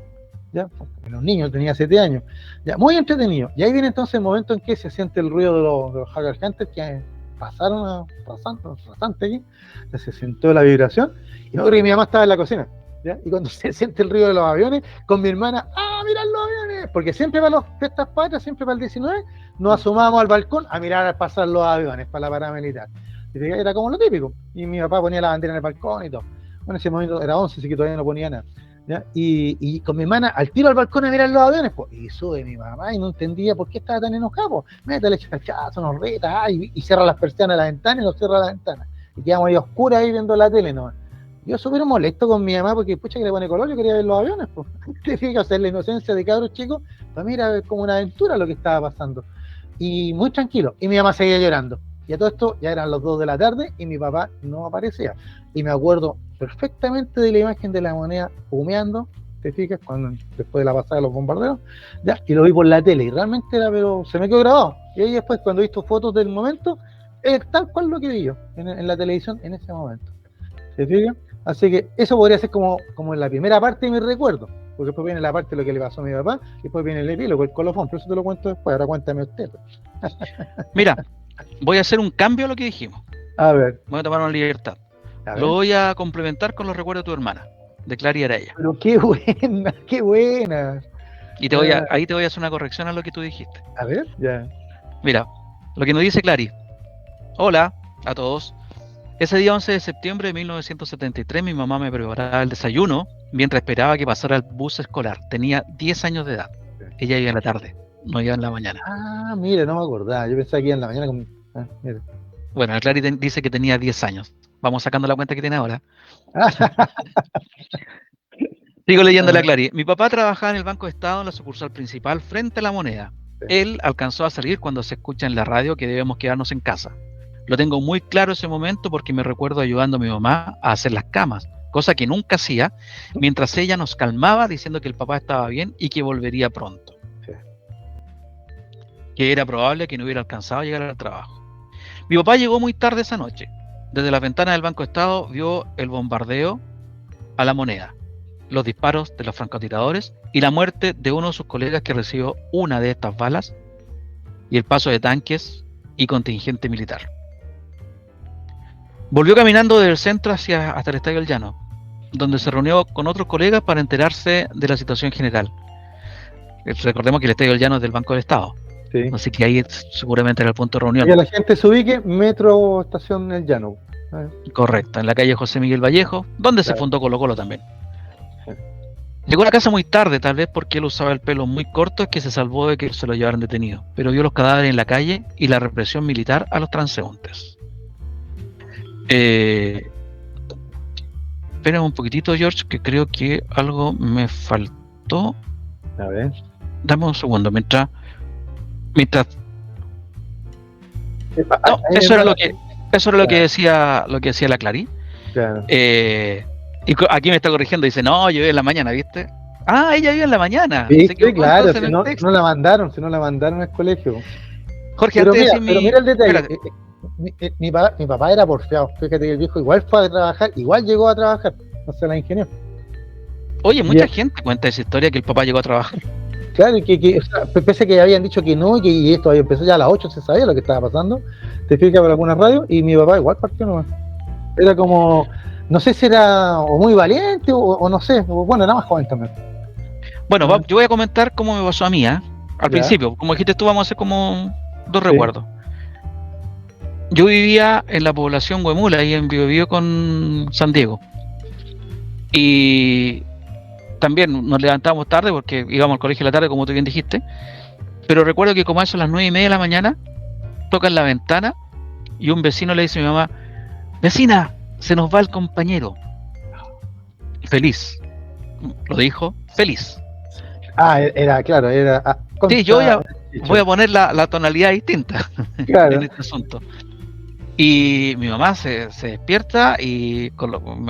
¿ya? Los niños, tenía 7 años, ¿ya? Muy entretenido. Y ahí viene entonces el momento en que se siente el ruido de los Hacker Hunters que pasaron rasante aquí, ya se sintió la vibración, y me acuerdo que mi mamá estaba en la cocina, ¿ya? Y cuando se siente el ruido de los aviones, con mi hermana, mirar los aviones, porque siempre para las fiestas patrias, siempre para el 19, nos asomábamos al balcón a mirar pasar los aviones para la paramilitar. Era como lo típico. Y mi papá ponía la bandera en el balcón y todo. Bueno, en ese momento era 11, así que todavía no ponía nada. ¿Ya? Y con mi hermana al tiro al balcón a mirar los aviones, pues, y sube mi mamá y no entendía por qué estaba tan enojado. Métale chachazo, nos reta, y cierra las persianas a la ventana y nos cierra la ventana. Y quedamos ahí oscuras ahí viendo la tele nomás. Yo súper molesto con mi mamá porque, pucha, que le pone color, yo quería ver los aviones, pues. Te fijas, en la inocencia de cabros chicos, para mí era como una aventura lo que estaba pasando. Y muy tranquilo. Y mi mamá seguía llorando. Y a todo esto ya eran las 2 de la tarde y mi papá no aparecía. Y me acuerdo perfectamente de la imagen de la moneda humeando, te fijas, después de la pasada de los bombarderos, ya, y lo vi por la tele. Y realmente era, pero se me quedó grabado. Y ahí después, cuando he visto fotos del momento, es tal cual lo que vi yo en la televisión en ese momento. ¿Te fijas? Así que eso podría ser como en la primera parte de mi recuerdo, porque después viene la parte de lo que le pasó a mi papá, y después viene el epílogo, el colofón, pero eso te lo cuento después, ahora cuéntame usted. Mira, voy a hacer un cambio a lo que dijimos. A ver. Voy a tomar una libertad. Lo voy a complementar con los recuerdos de tu hermana, de Clary Araya. Pero qué buena, qué buena. Y ahí te voy a hacer una corrección a lo que tú dijiste. A ver, ya. Mira, lo que nos dice Clary. Hola a todos. Ese día 11 de septiembre de 1973 mi mamá me preparaba el desayuno mientras esperaba que pasara el bus escolar. Tenía 10 años de edad. Ella iba en la tarde, no iba en la mañana. Mira, no me acordaba. Yo pensaba que iba en la mañana. Mira. Bueno, Clary dice que tenía 10 años. Vamos sacando la cuenta que tiene ahora. Sigo leyendo la Clary. Mi papá trabajaba en el Banco de Estado en la sucursal principal frente a la Moneda. Él alcanzó a salir cuando se escucha en la radio que debemos quedarnos en casa. Lo tengo muy claro ese momento porque me recuerdo ayudando a mi mamá a hacer las camas, cosa que nunca hacía, mientras ella nos calmaba diciendo que el papá estaba bien y que volvería pronto. Sí. Que era probable que no hubiera alcanzado a llegar al trabajo. Mi papá llegó muy tarde esa noche. Desde las ventanas del Banco Estado vio el bombardeo a La Moneda, los disparos de los francotiradores y la muerte de uno de sus colegas que recibió una de estas balas y el paso de tanques y contingente militar. Volvió caminando desde el centro hasta el Estadio El Llano, donde se reunió con otros colegas para enterarse de la situación general. Recordemos que el Estadio El Llano es del Banco del Estado, Sí. así que ahí seguramente era el punto de reunión. Que la gente se ubique, Metro Estación El Llano. Correcto, en la calle José Miguel Vallejo, donde se fundó Colo Colo también. Llegó a la casa muy tarde, tal vez porque él usaba el pelo muy corto, es que se salvó de que se lo llevaran detenido, pero vio los cadáveres en la calle y la represión militar a los transeúntes. Espera un poquitito, George, que creo que algo me faltó. A ver. Dame un segundo, mientras... No, eso era lo que decía la Clarí. Claro. Y aquí me está corrigiendo, dice, no, yo vivo en la mañana, ¿viste? Ah, ella vive en la mañana. Sí, claro, si no la mandaron al colegio. Jorge, pero mira el detalle. Mi papá era porfiado. Fíjate que el viejo igual fue a trabajar, igual llegó a trabajar. No se la ingenió. Oye, mucha gente cuenta esa historia que el papá llegó a trabajar. Claro, o sea, pese a que habían dicho que no, y esto empezó ya a las 8, se sabía lo que estaba pasando. Te fijas por alguna radio, y mi papá igual partió nomás. Era como, no sé si era o muy valiente, o no sé, bueno, era más joven también. Bueno, yo voy a comentar cómo me pasó a mí, al principio. Como dijiste tú, vamos a hacer como dos recuerdos. Yo vivía en la población Huemula, ahí en Biobío con San Diego. Y también nos levantábamos tarde porque íbamos al colegio a la tarde, como tú bien dijiste. Pero recuerdo que como a eso a las 9:30 de la mañana, tocan la ventana y un vecino le dice a mi mamá, vecina, se nos va el compañero. Feliz. Lo dijo, feliz. Era. Sí, yo voy a poner la tonalidad distinta en este asunto. Y mi mamá se despierta y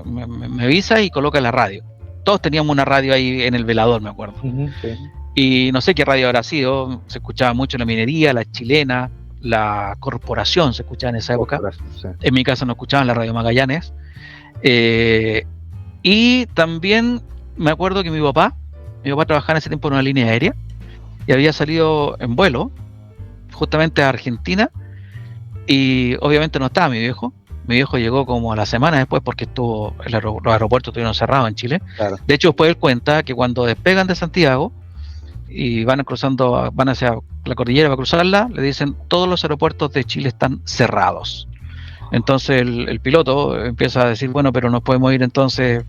me avisa y coloca la radio. Todos teníamos una radio ahí en el velador, me acuerdo. Sí. Y no sé qué radio habrá sido, se escuchaba mucho la minería, la chilena, la corporación se escuchaba en esa época. Sí. En mi casa no escuchaban la radio Magallanes. Y también me acuerdo que mi papá trabajaba en ese tiempo en una línea aérea y había salido en vuelo justamente a Argentina y obviamente no estaba mi viejo. Mi viejo llegó como a la semana después porque los aeropuertos estuvieron cerrados en Chile. Claro. De hecho, después él cuenta que cuando despegan de Santiago y van hacia la cordillera para cruzarla, le dicen todos los aeropuertos de Chile están cerrados. Entonces el piloto empieza a decir, bueno, pero nos podemos ir entonces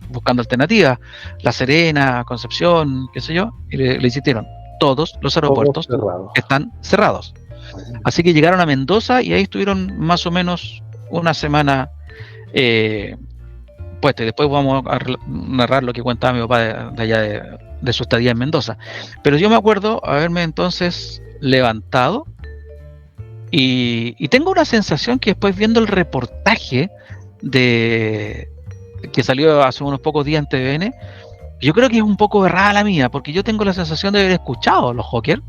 buscando alternativas, La Serena, Concepción, qué sé yo, y le insistieron, todos los aeropuertos están cerrados. Así que llegaron a Mendoza y ahí estuvieron más o menos una semana puesto, y después vamos a narrar lo que contaba mi papá de allá de su estadía en Mendoza. Pero yo me acuerdo haberme entonces levantado y tengo una sensación que después viendo el reportaje que salió hace unos pocos días en TVN, yo creo que es un poco errada la mía, porque yo tengo la sensación de haber escuchado los Hawker,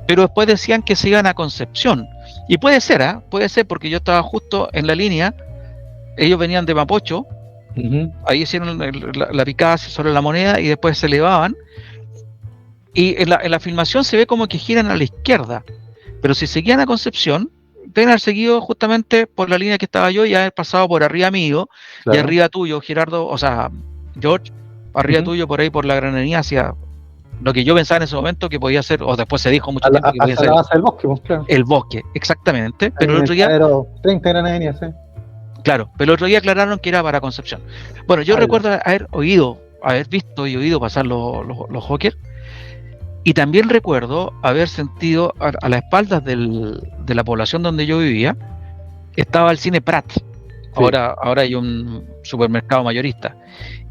pero después decían que se iban a Concepción. Y puede ser, porque yo estaba justo en la línea, ellos venían de Mapocho, ahí hicieron la picada sobre La Moneda y después se elevaban. Y en la filmación se ve como que giran a la izquierda, pero si seguían a Concepción, deben haber seguido justamente por la línea que estaba yo y haber pasado por arriba mío, y arriba tuyo, Gerardo, o sea, George, arriba tuyo por ahí por la Granería hacia lo que yo pensaba en ese momento que podía ser, o después se dijo mucho tiempo que podía ser el bosque, pues, claro. El bosque, exactamente. Pero el otro día 30 Granaderias, ¿sí? Claro, pero el otro día aclararon que era para Concepción. Bueno, yo recuerdo haber visto y oído pasar los Hawker, y también recuerdo haber sentido a las espaldas de la población donde yo vivía, estaba el cine Prat. Sí. Ahora hay un supermercado mayorista.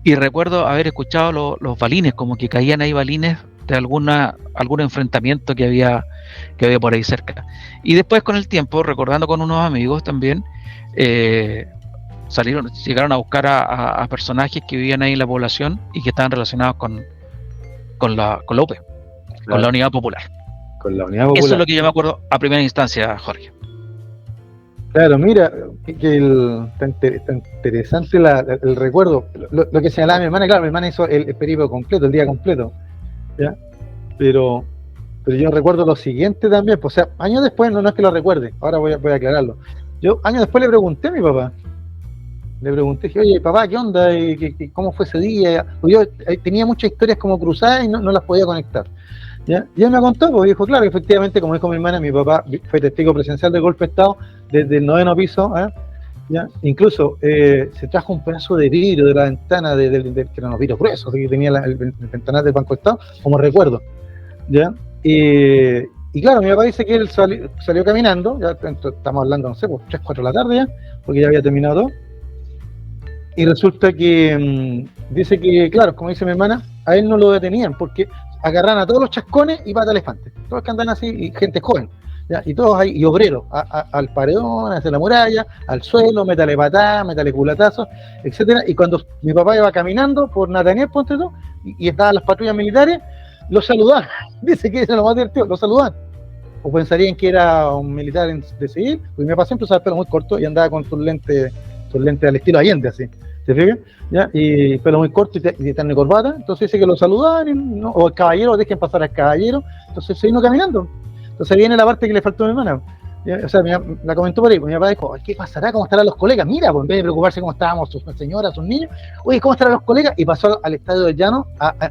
Y recuerdo haber escuchado los balines, como que caían ahí balines de algún enfrentamiento que había por ahí cerca. Y después con el tiempo, recordando con unos amigos también, llegaron a buscar a personajes que vivían ahí en la población y que estaban relacionados con la UP. Con la Unidad Popular. Con la Unidad Popular. Eso es lo que yo me acuerdo a primera instancia, Jorge. Claro, mira, está interesante el recuerdo. Lo que señalaba mi hermana, claro, mi hermana hizo el periplo completo, el día completo, ¿ya? Pero, pero yo recuerdo lo siguiente también, pues, o sea, años después, no es que lo recuerde, ahora voy a aclararlo. Yo años después le pregunté a mi papá, dije, oye, papá, ¿qué onda? ¿Cómo fue ese día? Pues yo tenía muchas historias como cruzadas y no las podía conectar. ¿Ya? Y él me contó, pues dijo, claro, efectivamente, como dijo mi hermana, mi papá fue testigo presencial del golpe de Estado desde el 9º piso, ¿ya? Incluso se trajo un pedazo de vidrio de la ventana, que eran los vidrios gruesos, que tenía el ventanal del Banco de Estado, como recuerdo, ¿ya? Y claro, mi papá dice que él salió caminando, ya estamos hablando, no sé, pues 3, 4 de la tarde ya, porque ya había terminado todo, y resulta que dice que, claro, como dice mi hermana, a él no lo detenían, porque agarran a todos los chascones y pata elefante, todos que andan así, y gente joven, ¿ya? Y todos ahí, y obreros, al paredón, hacia la muralla, al suelo, métale patada, métale culatazos, etcétera. Y cuando mi papá iba caminando por Nataniel, ponte tú, y estaban las patrullas militares, lo saludaban. Dice que era lo más divertido, lo saludaban. O pensarían que era un militar de civil, porque mi papá siempre usaba el pelo muy corto y andaba con sus lentes al estilo Allende, así. ¿Te fijas? ¿Ya? Y pelo muy corto y tan de corbata. Entonces dice que lo saludaban, ¿no? O el caballero, dejen pasar al caballero. Entonces se vino caminando. Entonces viene la parte que le faltó a mi hermana. O sea, la comentó por ahí. Mi papá dijo, ¿qué pasará? ¿Cómo estarán los colegas? Mira, pues en vez de preocuparse cómo estábamos sus señoras, sus niños, oye, ¿cómo estarán los colegas? Y pasó al estadio del Llano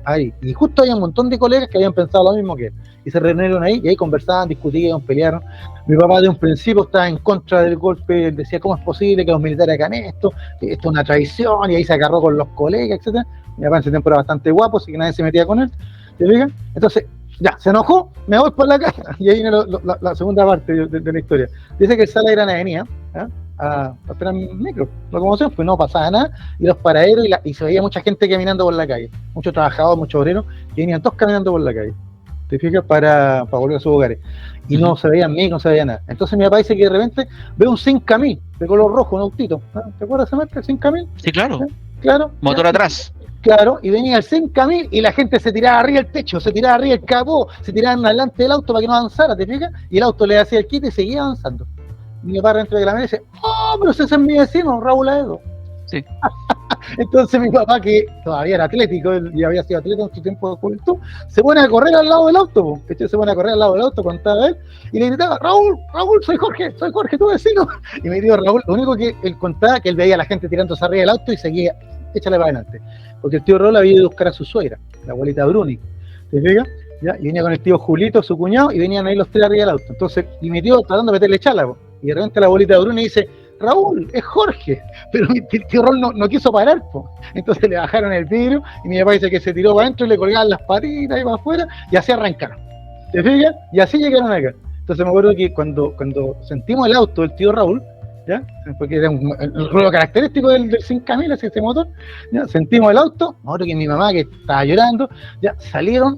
ahí. Y justo había un montón de colegas que habían pensado lo mismo que él. Y se reunieron ahí y ahí conversaban, discutían, pelearon. Mi papá de un principio estaba en contra del golpe, decía, ¿cómo es posible que los militares hagan esto? Que esto es una traición, y ahí se agarró con los colegas, etcétera. Mi papá en ese tiempo era bastante guapo, así que nadie se metía con él. ¿Te fijas? Entonces, ya, se enojó, me voy por la casa. Y ahí viene la segunda parte de la historia. Dice que el sala de Gran Avenida, a esperar micro, locomoción, pues no pasaba nada, y los paraderos, y se veía mucha gente caminando por la calle, muchos trabajadores, muchos obreros, que venían todos caminando por la calle, te fijas, para volver a sus hogares, y no se veían micros, no se veía nada. Entonces mi papá dice que de repente ve un 5.000 de color rojo, un autito, ¿te acuerdas de esa marca, el 5.000? Sí, claro. Claro. Motor atrás. Claro, y venía el 5.000 y la gente se tiraba arriba el techo, se tiraba arriba el capó, se tiraban adelante del auto para que no avanzara, ¿te fijas? Y el auto le hacía el quite y seguía avanzando. Y mi papá dentro de la mesa dice, ¡oh, pero ese es mi vecino, Raúl Aedo! Sí. Entonces mi papá, que todavía era atlético y había sido atleta en su tiempo de juventud, se pone a correr al lado del auto, se pone a correr al lado del auto, contaba él, y le gritaba, Raúl, soy Jorge, tu vecino. Y mi tío Raúl, lo único que él contaba, que él veía a la gente tirándose arriba del auto y seguía, échale para adelante. Porque el tío Raúl había ido a buscar a su suegra, la abuelita Bruni, ¿te fijas? ¿Ya? Y venía con el tío Julito, su cuñado, y venían ahí los tres arriba del auto. Entonces, y mi tío tratando de meterle chala, y de repente la abuelita Bruni dice, Raúl, es Jorge, pero mi tío Raúl no quiso parar, po. Entonces le bajaron el vidrio, y mi papá dice que se tiró para adentro y le colgaban las patitas y para afuera, y así arrancaron, ¿te fijas? Y así llegaron acá. Entonces me acuerdo que cuando sentimos el auto del tío Raúl, ¿ya? Porque era el ruido característico del 5.000, así ese motor, ¿ya? Sentimos el auto, me acuerdo que mi mamá, que estaba llorando, ya salió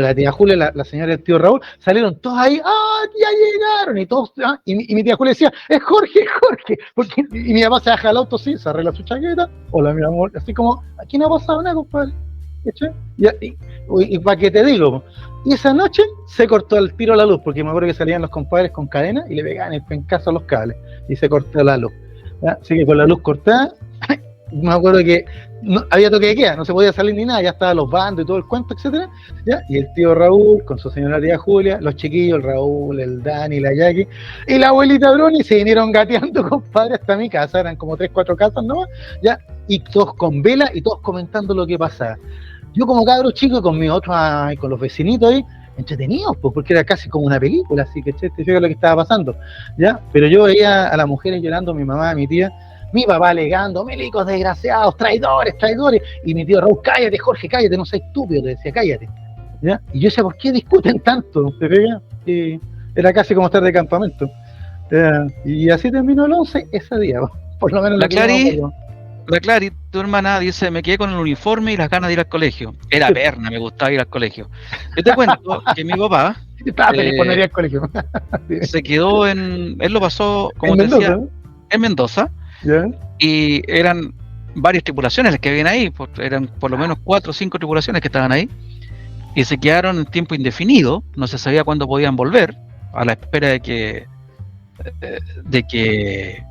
la tía Julia, la señora del tío Raúl, salieron todos ahí, ya llegaron, y todos, y mi tía Julia decía, es Jorge, porque, y mi papá se baja del auto, sí, se arregla su chaqueta, hola mi amor, así como, aquí no ha pasado nada, compadre, y para qué te digo, y esa noche se cortó el tiro la luz, porque me acuerdo que salían los compadres con cadena y le pegaban el pencazo a los cables, y se cortó la luz, ¿ya? Así que con la luz cortada, me acuerdo que no, había toque de queda, no se podía salir ni nada, ya estaban los bandos y todo el cuento, etcétera, ¿ya? Y el tío Raúl, con su señora tía Julia, los chiquillos, el Raúl, el Dani, la Jackie, y la abuelita Bruni se vinieron gateando, compadre, hasta mi casa, eran como 3, 4 casas nomás, ¿ya? Y todos con vela y todos comentando lo que pasaba. Yo como cabro chico con mis otros, con los vecinitos ahí, entretenidos, pues, porque era casi como una película, así que te fijas lo que estaba pasando, ¿ya? Pero yo veía a las mujeres llorando, mi mamá, mi tía, mi papá alegando, milicos desgraciados, traidores, y mi tío Raúl, cállate Jorge, cállate, no seas estúpido, te decía, cállate, ¿ya? Y yo decía, ¿por qué discuten tanto? ¿Te fijas? Y era casi como estar de campamento, y así terminó el 11 ese día, por lo menos La Clary, tu hermana, dice, me quedé con el uniforme y las ganas de ir al colegio. Era perna, me gustaba ir al colegio. Yo te cuento que mi papá estaba feliz por no ir al colegio. Se quedó él lo pasó, como te decía, en Mendoza, ¿yeah? Y eran varias tripulaciones las que habían ahí, eran por lo menos 4 o 5 tripulaciones que estaban ahí, y se quedaron en tiempo indefinido, no se sabía cuándo podían volver, a la espera de que de que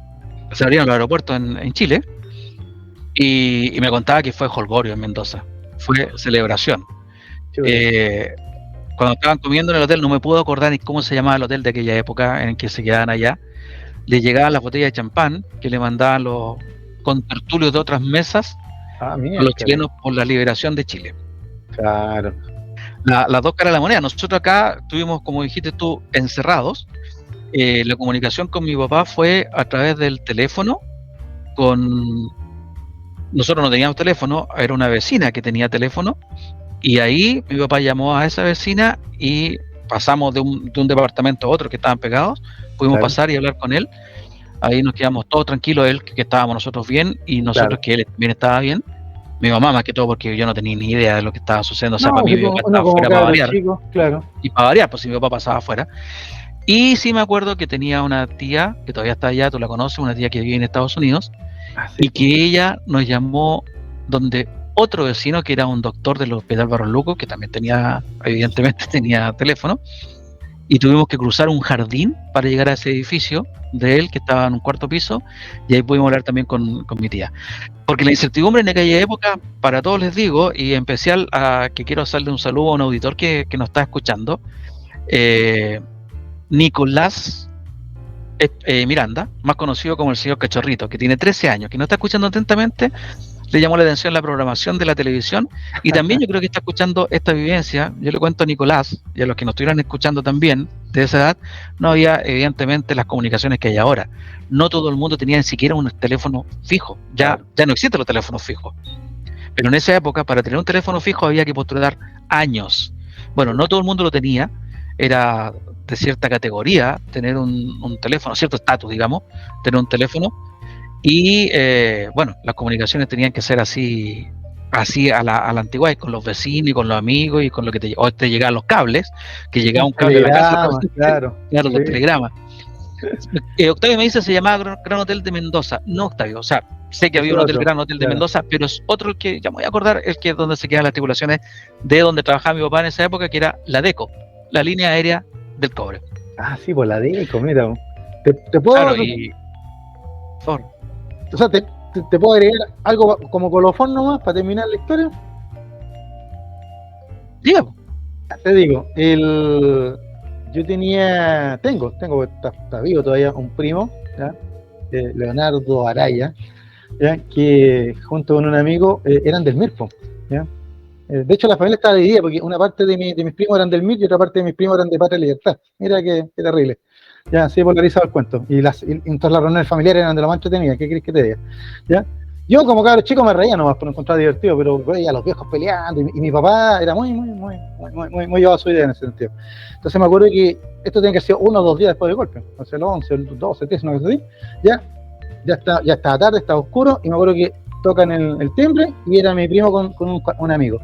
se abrieron los aeropuertos en Chile, y me contaba que fue jolgorio en Mendoza, fue celebración. Cuando estaban comiendo en el hotel, no me puedo acordar ni cómo se llamaba el hotel de aquella época en que se quedaban allá, le llegaban las botellas de champán que le mandaban los contertulios de otras mesas a los chilenos por la liberación de Chile. Claro. Las dos caras de la moneda. Nosotros acá estuvimos, como dijiste tú, encerrados. La comunicación con mi papá fue a través del teléfono. Nosotros no teníamos teléfono, era una vecina que tenía teléfono, y ahí mi papá llamó a esa vecina y pasamos de un departamento a otro que estaban pegados, pudimos pasar y hablar con él. Ahí nos quedamos todos tranquilos, él que estábamos nosotros bien y nosotros que él también estaba bien. Mi mamá más que todo, porque yo no tenía ni idea de lo que estaba sucediendo. O sea, para mí mi papá estaba afuera para variar. Y para variar, pues si mi papá pasaba afuera. Y sí me acuerdo que tenía una tía, que todavía está allá, tú la conoces, una tía que vive en Estados Unidos, y que ella nos llamó donde otro vecino, que era un doctor del Hospital Barros Luco, que también evidentemente tenía teléfono, y tuvimos que cruzar un jardín para llegar a ese edificio de él, que estaba en un cuarto piso, y ahí pudimos hablar también con mi tía. Porque la incertidumbre en aquella época, para todos les digo, y en especial que quiero hacerle un saludo a un auditor que nos está escuchando, Nicolás Miranda, más conocido como el señor Cachorrito, que tiene 13 años, que nos está escuchando atentamente, le llamó la atención la programación de la televisión, y también yo creo que está escuchando esta vivencia. Yo le cuento a Nicolás, y a los que nos estuvieran escuchando también de esa edad, no había evidentemente las comunicaciones que hay ahora. No todo el mundo tenía ni siquiera un teléfono fijo, ya no existen los teléfonos fijos, pero en esa época para tener un teléfono fijo había que postular años. Bueno, no todo el mundo lo tenía, era de cierta categoría tener un teléfono, cierto estatus, digamos, tener un teléfono. Y bueno, las comunicaciones tenían que ser así a la antigua, con los vecinos y con los amigos y con lo que te llegaban los cables, que llegaba un cable a la casa. Claro, los telegramas. Octavio me dice se llamaba Gran Hotel de Mendoza. No, Octavio, o sea, sé que había un hotel, Gran Hotel de Mendoza, pero es otro el que ya me voy a acordar, el que es donde se quedan las tripulaciones de donde trabajaba mi papá en esa época, que era la DECO, la línea aérea del cobre. Ah, sí, pues la DECO, mira. ¿Te puedo...? Claro, por favor. O sea, ¿te puedo agregar algo como colofón nomás para terminar la historia? Dígame. Te digo, yo tengo, está vivo todavía, un primo, ¿ya? Leonardo Araya, ¿ya? Que junto con un amigo eran del MIR, ¿ya? De hecho la familia estaba dividida porque una parte de mis primos eran del MIR y otra parte de mis primos eran de Patria y Libertad. Mira qué terrible. Ya, así polarizado el cuento. Y entonces las reuniones familiares eran de lo más entretenidas. ¿Qué querés que te diga? ¿Ya? Yo como cabro chico me reía nomás por encontrar divertido, pero veía a los viejos peleando y mi papá era muy llevado a su idea en ese sentido. Entonces me acuerdo que esto tiene que ser 1 o 2 días después del golpe. O sea, el 11, el 12, el 13, una cosa así. Ya estaba tarde, estaba oscuro y me acuerdo que tocan el timbre y era mi primo con un amigo.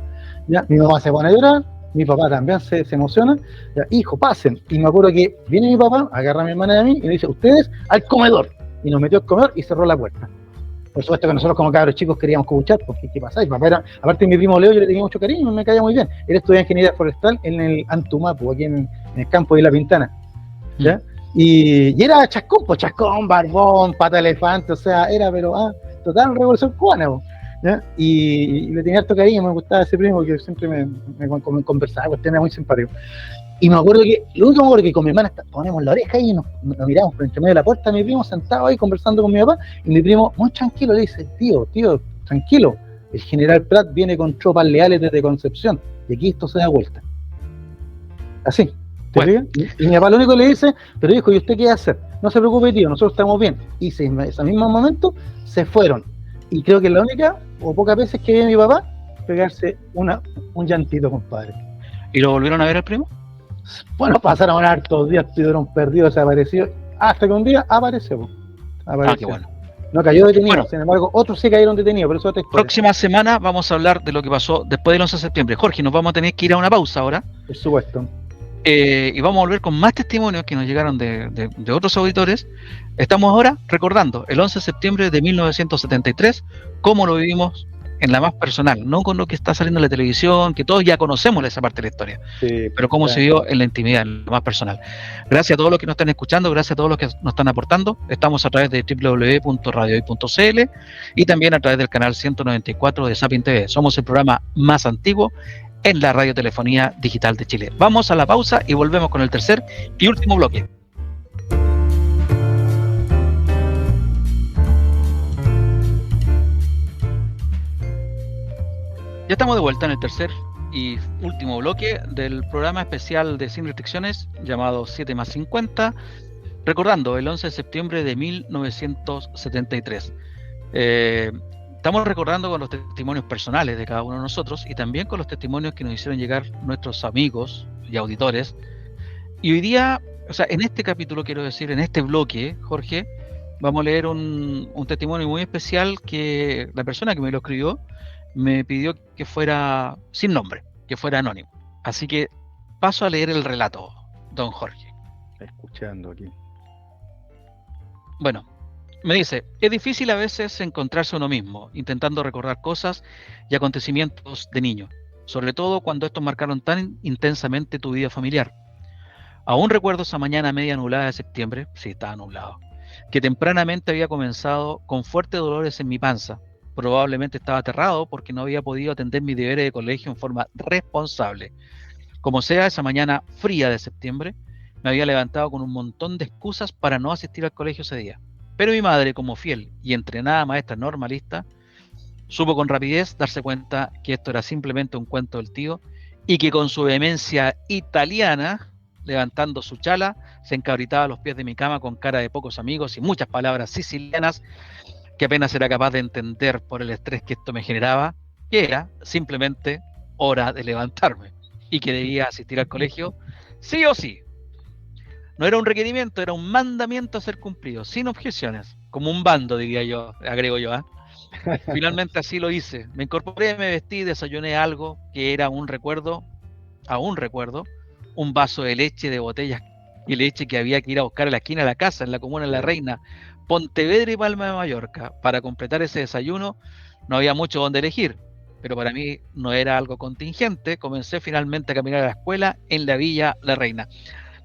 ¿Ya? Mi mamá se pone a llorar. Mi papá también se emociona, ya, hijo, pasen. Y me acuerdo que viene mi papá, agarra a mi hermana y a mí y me dice, ustedes al comedor. Y nos metió al comedor y cerró la puerta. Por supuesto que nosotros como cabros chicos queríamos escuchar, porque ¿qué pasa? Y papá era, aparte de mi primo Leo, yo le tenía mucho cariño, me caía muy bien. Él estudiaba ingeniería forestal en el Antumapu, aquí en el campo de La Pintana. ¿Ya? Y era chascón, barbón, pata de elefante, o sea, era pero total revolución cubana, ¿ya? Y le tenía harto cariño, me gustaba ese primo que siempre me conversaba, era muy simpático. Y me acuerdo que, lo único que me acuerdo que con mi hermana ponemos la oreja y nos miramos por entre medio de la puerta, mi primo sentado ahí conversando con mi papá, y mi primo muy tranquilo le dice, tío, tranquilo, el general Prat viene con tropas leales desde Concepción, y aquí esto se da vuelta. Así. Bueno. Y mi papá lo único que le dice, pero hijo, ¿y usted qué va a hacer? No se preocupe, tío, nosotros estamos bien. Y en ese mismo momento se fueron. Y creo que es la única o pocas veces que vi a mi papá pegarse un llantito, compadre. ¿Y lo volvieron a ver al primo? Bueno, pasaron hartos días, estuvieron perdidos, desaparecidos, hasta que un día apareció. Qué bueno. No cayó detenido, sin embargo, otros sí cayeron detenidos, pero eso otra historia. Próxima semana vamos a hablar de lo que pasó después del 11 de septiembre. Jorge, nos vamos a tener que ir a una pausa ahora. Por supuesto. Y vamos a volver con más testimonios que nos llegaron de otros auditores. Estamos ahora recordando el 11 de septiembre de 1973, cómo lo vivimos en la más personal, no con lo que está saliendo en la televisión, que todos ya conocemos esa parte de la historia, Sí, pero cómo se vio en la intimidad, en lo más personal. Gracias a todos los que nos están escuchando, gracias a todos los que nos están aportando. Estamos a través de www.radiohoy.cl y también a través del canal 194 de Sapin TV. Somos el programa más antiguo en la radiotelefonía digital de Chile. Vamos a la pausa y volvemos con el tercer y último bloque. Ya estamos de vuelta en el tercer y último bloque del programa especial de Sin Restricciones llamado 7 más 50, recordando el 11 de septiembre de 1973. Estamos recordando con los testimonios personales de cada uno de nosotros y también con los testimonios que nos hicieron llegar nuestros amigos y auditores. Y hoy día, o sea, en este capítulo, quiero decir, en este bloque, Jorge, vamos a leer un testimonio muy especial que la persona que me lo escribió me pidió que fuera sin nombre, que fuera anónimo. Así que paso a leer el relato, don Jorge. escuchando aquí. Bueno, me dice, es difícil a veces encontrarse uno mismo, intentando recordar cosas y acontecimientos de niño, sobre todo cuando estos marcaron tan intensamente tu vida familiar. Aún recuerdo esa mañana media nublada de septiembre, sí, estaba nublado, que tempranamente había comenzado con fuertes dolores en mi panza. Probablemente estaba aterrado porque no había podido atender mis deberes de colegio en forma responsable. Como sea, esa mañana fría de septiembre, me había levantado con un montón de excusas para no asistir al colegio ese día. Pero mi madre, como fiel y entrenada maestra normalista, supo con rapidez darse cuenta que esto era simplemente un cuento del tío y que con su vehemencia italiana, levantando su chala, se encabritaba a los pies de mi cama con cara de pocos amigos y muchas palabras sicilianas que apenas era capaz de entender por el estrés que esto me generaba, que era simplemente hora de levantarme y que debía asistir al colegio sí o sí. No era un requerimiento, era un mandamiento a ser cumplido, sin objeciones, como un bando, diría yo, agrego yo. Finalmente así lo hice. Me incorporé, me vestí, desayuné algo que era un recuerdo, un vaso de leche de botellas y leche que había que ir a buscar en la esquina de la casa, en la comuna de La Reina, Pontevedra y Palma de Mallorca. Para completar ese desayuno no había mucho donde elegir, pero para mí no era algo contingente. Comencé finalmente a caminar a la escuela en la Villa La Reina.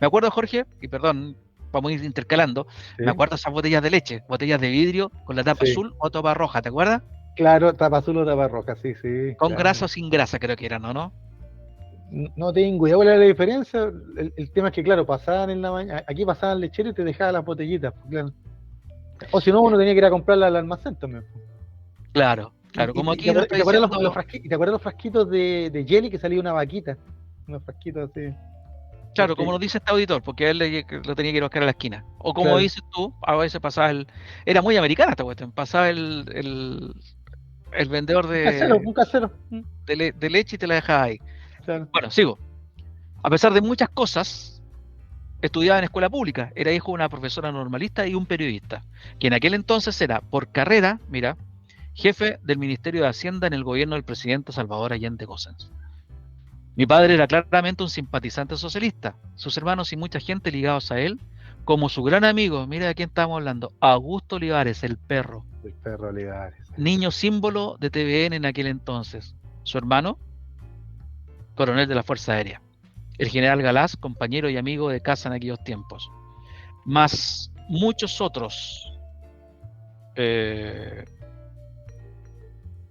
Me acuerdo, Jorge, y perdón, vamos a ir intercalando, ¿Sí? me acuerdo esas botellas de leche, botellas de vidrio con la tapa Sí. azul o tapa roja, ¿te acuerdas? Claro, tapa azul o tapa roja, sí, sí. Con Claro. grasa o sin grasa creo que eran, ¿no? No tengo idea cuál era la diferencia. El tema es que, claro, pasaban en la mañana, aquí pasaban lechero y te dejaban las botellitas, pues, claro. O si no, uno tenía que ir a comprarla al almacén también. Claro, como ¿Y aquí nuestra edición te acuerdas los frasquitos de jelly que salía una vaquita? Unos frasquitos así. Claro, como nos dice este auditor, porque él lo tenía que ir a buscar a la esquina. O como Claro. dices tú, a veces pasaba era muy americana esta cuestión, pasaba el vendedor Un casero. de leche y te la dejaba ahí. Claro. Bueno, sigo. A pesar de muchas cosas, estudiaba en escuela pública, era hijo de una profesora normalista y un periodista, que en aquel entonces era, por carrera, mira, jefe del Ministerio de Hacienda en el gobierno del presidente Salvador Allende Gossens. Mi padre era claramente un simpatizante socialista, sus hermanos y mucha gente ligados a él, como su gran amigo, mira de quién estamos hablando, Augusto Olivares, el perro. El perro Olivares. Niño símbolo de TVN en aquel entonces. Su hermano, coronel de la Fuerza Aérea. El general Galás, compañero y amigo de casa en aquellos tiempos. Más muchos otros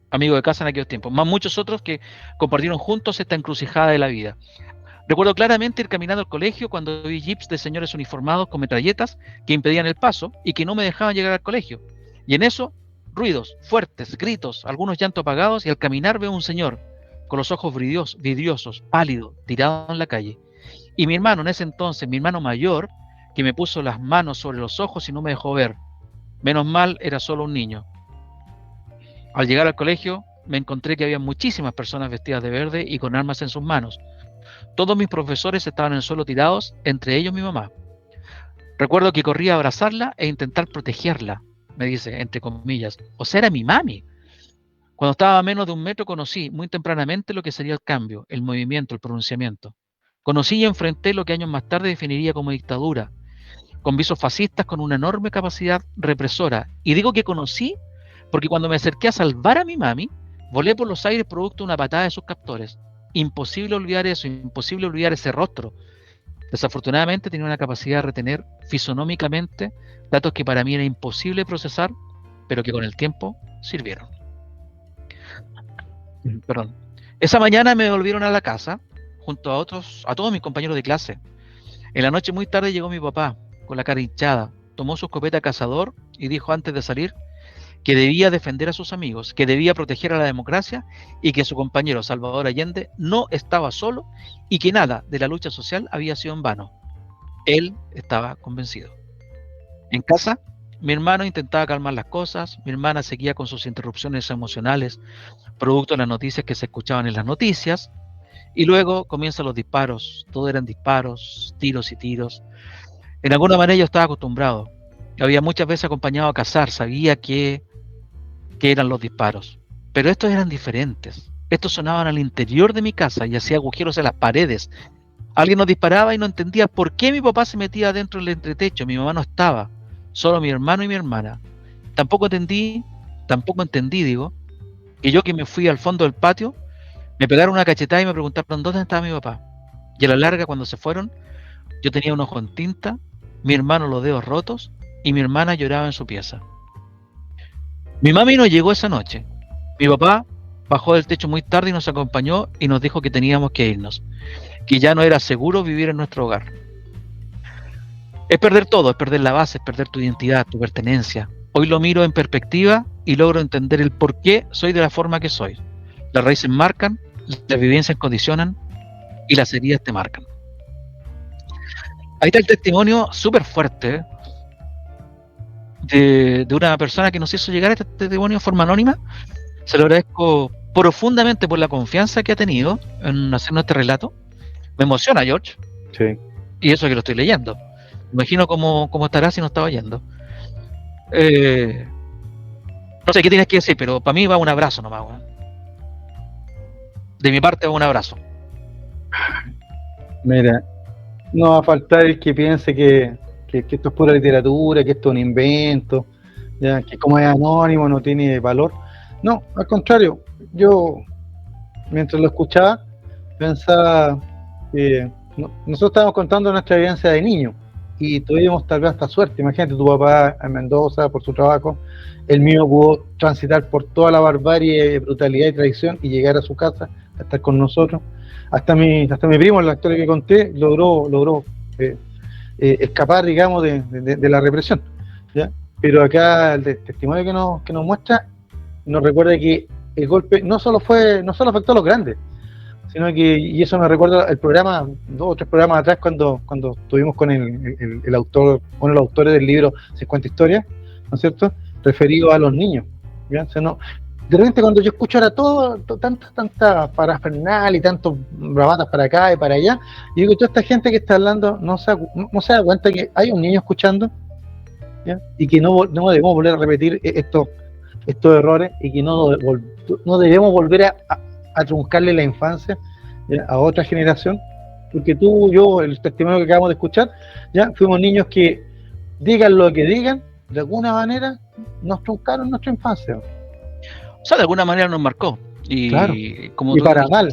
amigos de casa en aquellos tiempos. Más muchos otros que compartieron juntos esta encrucijada de la vida. Recuerdo claramente ir caminando al colegio cuando vi jeeps de señores uniformados con metralletas que impedían el paso y que no me dejaban llegar al colegio. Y en eso, ruidos, fuertes, gritos, algunos llantos apagados y al caminar veo un señor con los ojos vidriosos, pálido, tirado en la calle. Y mi hermano en ese entonces, mi hermano mayor, que me puso las manos sobre los ojos y no me dejó ver. Menos mal, era solo un niño. Al llegar al colegio, me encontré que había muchísimas personas vestidas de verde y con armas en sus manos. Todos mis profesores estaban en el suelo tirados, entre ellos mi mamá. Recuerdo que corrí a abrazarla e intentar protegerla, me dice, entre comillas. O sea, era mi mami. Cuando estaba a menos de 1 metro conocí muy tempranamente lo que sería el cambio, el movimiento, el pronunciamiento. Conocí y enfrenté lo que años más tarde definiría como dictadura, con visos fascistas con una enorme capacidad represora. Y digo que conocí porque cuando me acerqué a salvar a mi mami, Volé por los aires producto de una patada de sus captores. Imposible olvidar eso, imposible olvidar ese rostro. Desafortunadamente tenía una capacidad de retener fisonómicamente datos que para mí era imposible procesar, pero que con el tiempo sirvieron. Perdón. Esa mañana me volvieron a la casa junto a todos mis compañeros de clase. En la noche muy tarde llegó mi papá con la cara hinchada, tomó su escopeta cazador y dijo antes de salir que debía defender a sus amigos, que debía proteger a la democracia y que su compañero Salvador Allende no estaba solo y que nada de la lucha social había sido en vano. Él estaba convencido. En casa, mi hermano intentaba calmar las cosas, mi hermana seguía con sus interrupciones emocionales, producto de las noticias que se escuchaban en las noticias, y luego comienzan los disparos, todo eran disparos, tiros y tiros. En alguna manera yo estaba acostumbrado, había muchas veces acompañado a cazar, sabía que eran los disparos, pero estos eran diferentes. Estos sonaban al interior de mi casa y hacía agujeros en las paredes. Alguien nos disparaba y no entendía por qué mi papá se metía dentro del entretecho. Mi mamá no estaba, solo mi hermano y mi hermana. Tampoco entendí, digo, que yo que me fui al fondo del patio, me pegaron una cachetada y me preguntaron dónde estaba mi papá. Y a la larga, cuando se fueron, yo tenía un ojo en tinta, mi hermano los dedos rotos y mi hermana lloraba en su pieza. Mi mami no llegó esa noche. Mi papá bajó del techo muy tarde y nos acompañó y nos dijo que teníamos que irnos, que ya no era seguro vivir en nuestro hogar. Es perder todo, es perder la base, es perder tu identidad, tu pertenencia. Hoy lo miro en perspectiva y logro entender el por qué soy de la forma que soy. Las raíces marcan, las vivencias condicionan y las heridas te marcan. Ahí está el testimonio súper fuerte de una persona que nos hizo llegar a este testimonio de forma anónima. Se lo agradezco profundamente por la confianza que ha tenido en hacernos este relato. Me emociona, George. Sí. Y eso que lo estoy leyendo. Me imagino cómo estará si no estaba oyendo. No sé qué tienes que decir, pero para mí va un abrazo nomás. ¿Eh? De mi parte va un abrazo. Mira, no va a faltar el que piense que esto es pura literatura, que esto es un invento, ya, que como es anónimo no tiene valor. No, al contrario, yo mientras lo escuchaba pensaba que nosotros estábamos contando nuestra vivencia de niño y tuvimos tal vez hasta suerte. Imagínate, tu papá en Mendoza por su trabajo, el mío pudo transitar por toda la barbarie, brutalidad y traición y llegar a su casa a estar con nosotros. Hasta mi primo, el actor que conté, logró escapar, digamos, de la represión, ¿ya? Pero acá el testimonio que nos muestra nos recuerda que el golpe no solo afectó a los grandes, sino que, y eso me recuerda el programa, 2 o 3 programas atrás, cuando estuvimos con el autor, uno de los autores del libro 50 historias, ¿no es cierto?, referido a los niños, ¿ya? O sea, no, de repente cuando yo escucho ahora tanta parafernalia y tantos bravatas para acá y para allá, y digo, toda esta gente que está hablando no se da cuenta que hay un niño escuchando, ¿ya? Y que no debemos volver a repetir estos errores y que no debemos volver a truncarle la infancia, ¿ya?, a otra generación, porque tú, yo, el testimonio que acabamos de escuchar, ya fuimos niños que, digan lo que digan, de alguna manera nos truncaron nuestra infancia. O sea, de alguna manera nos marcó. Y, claro, como y para mal.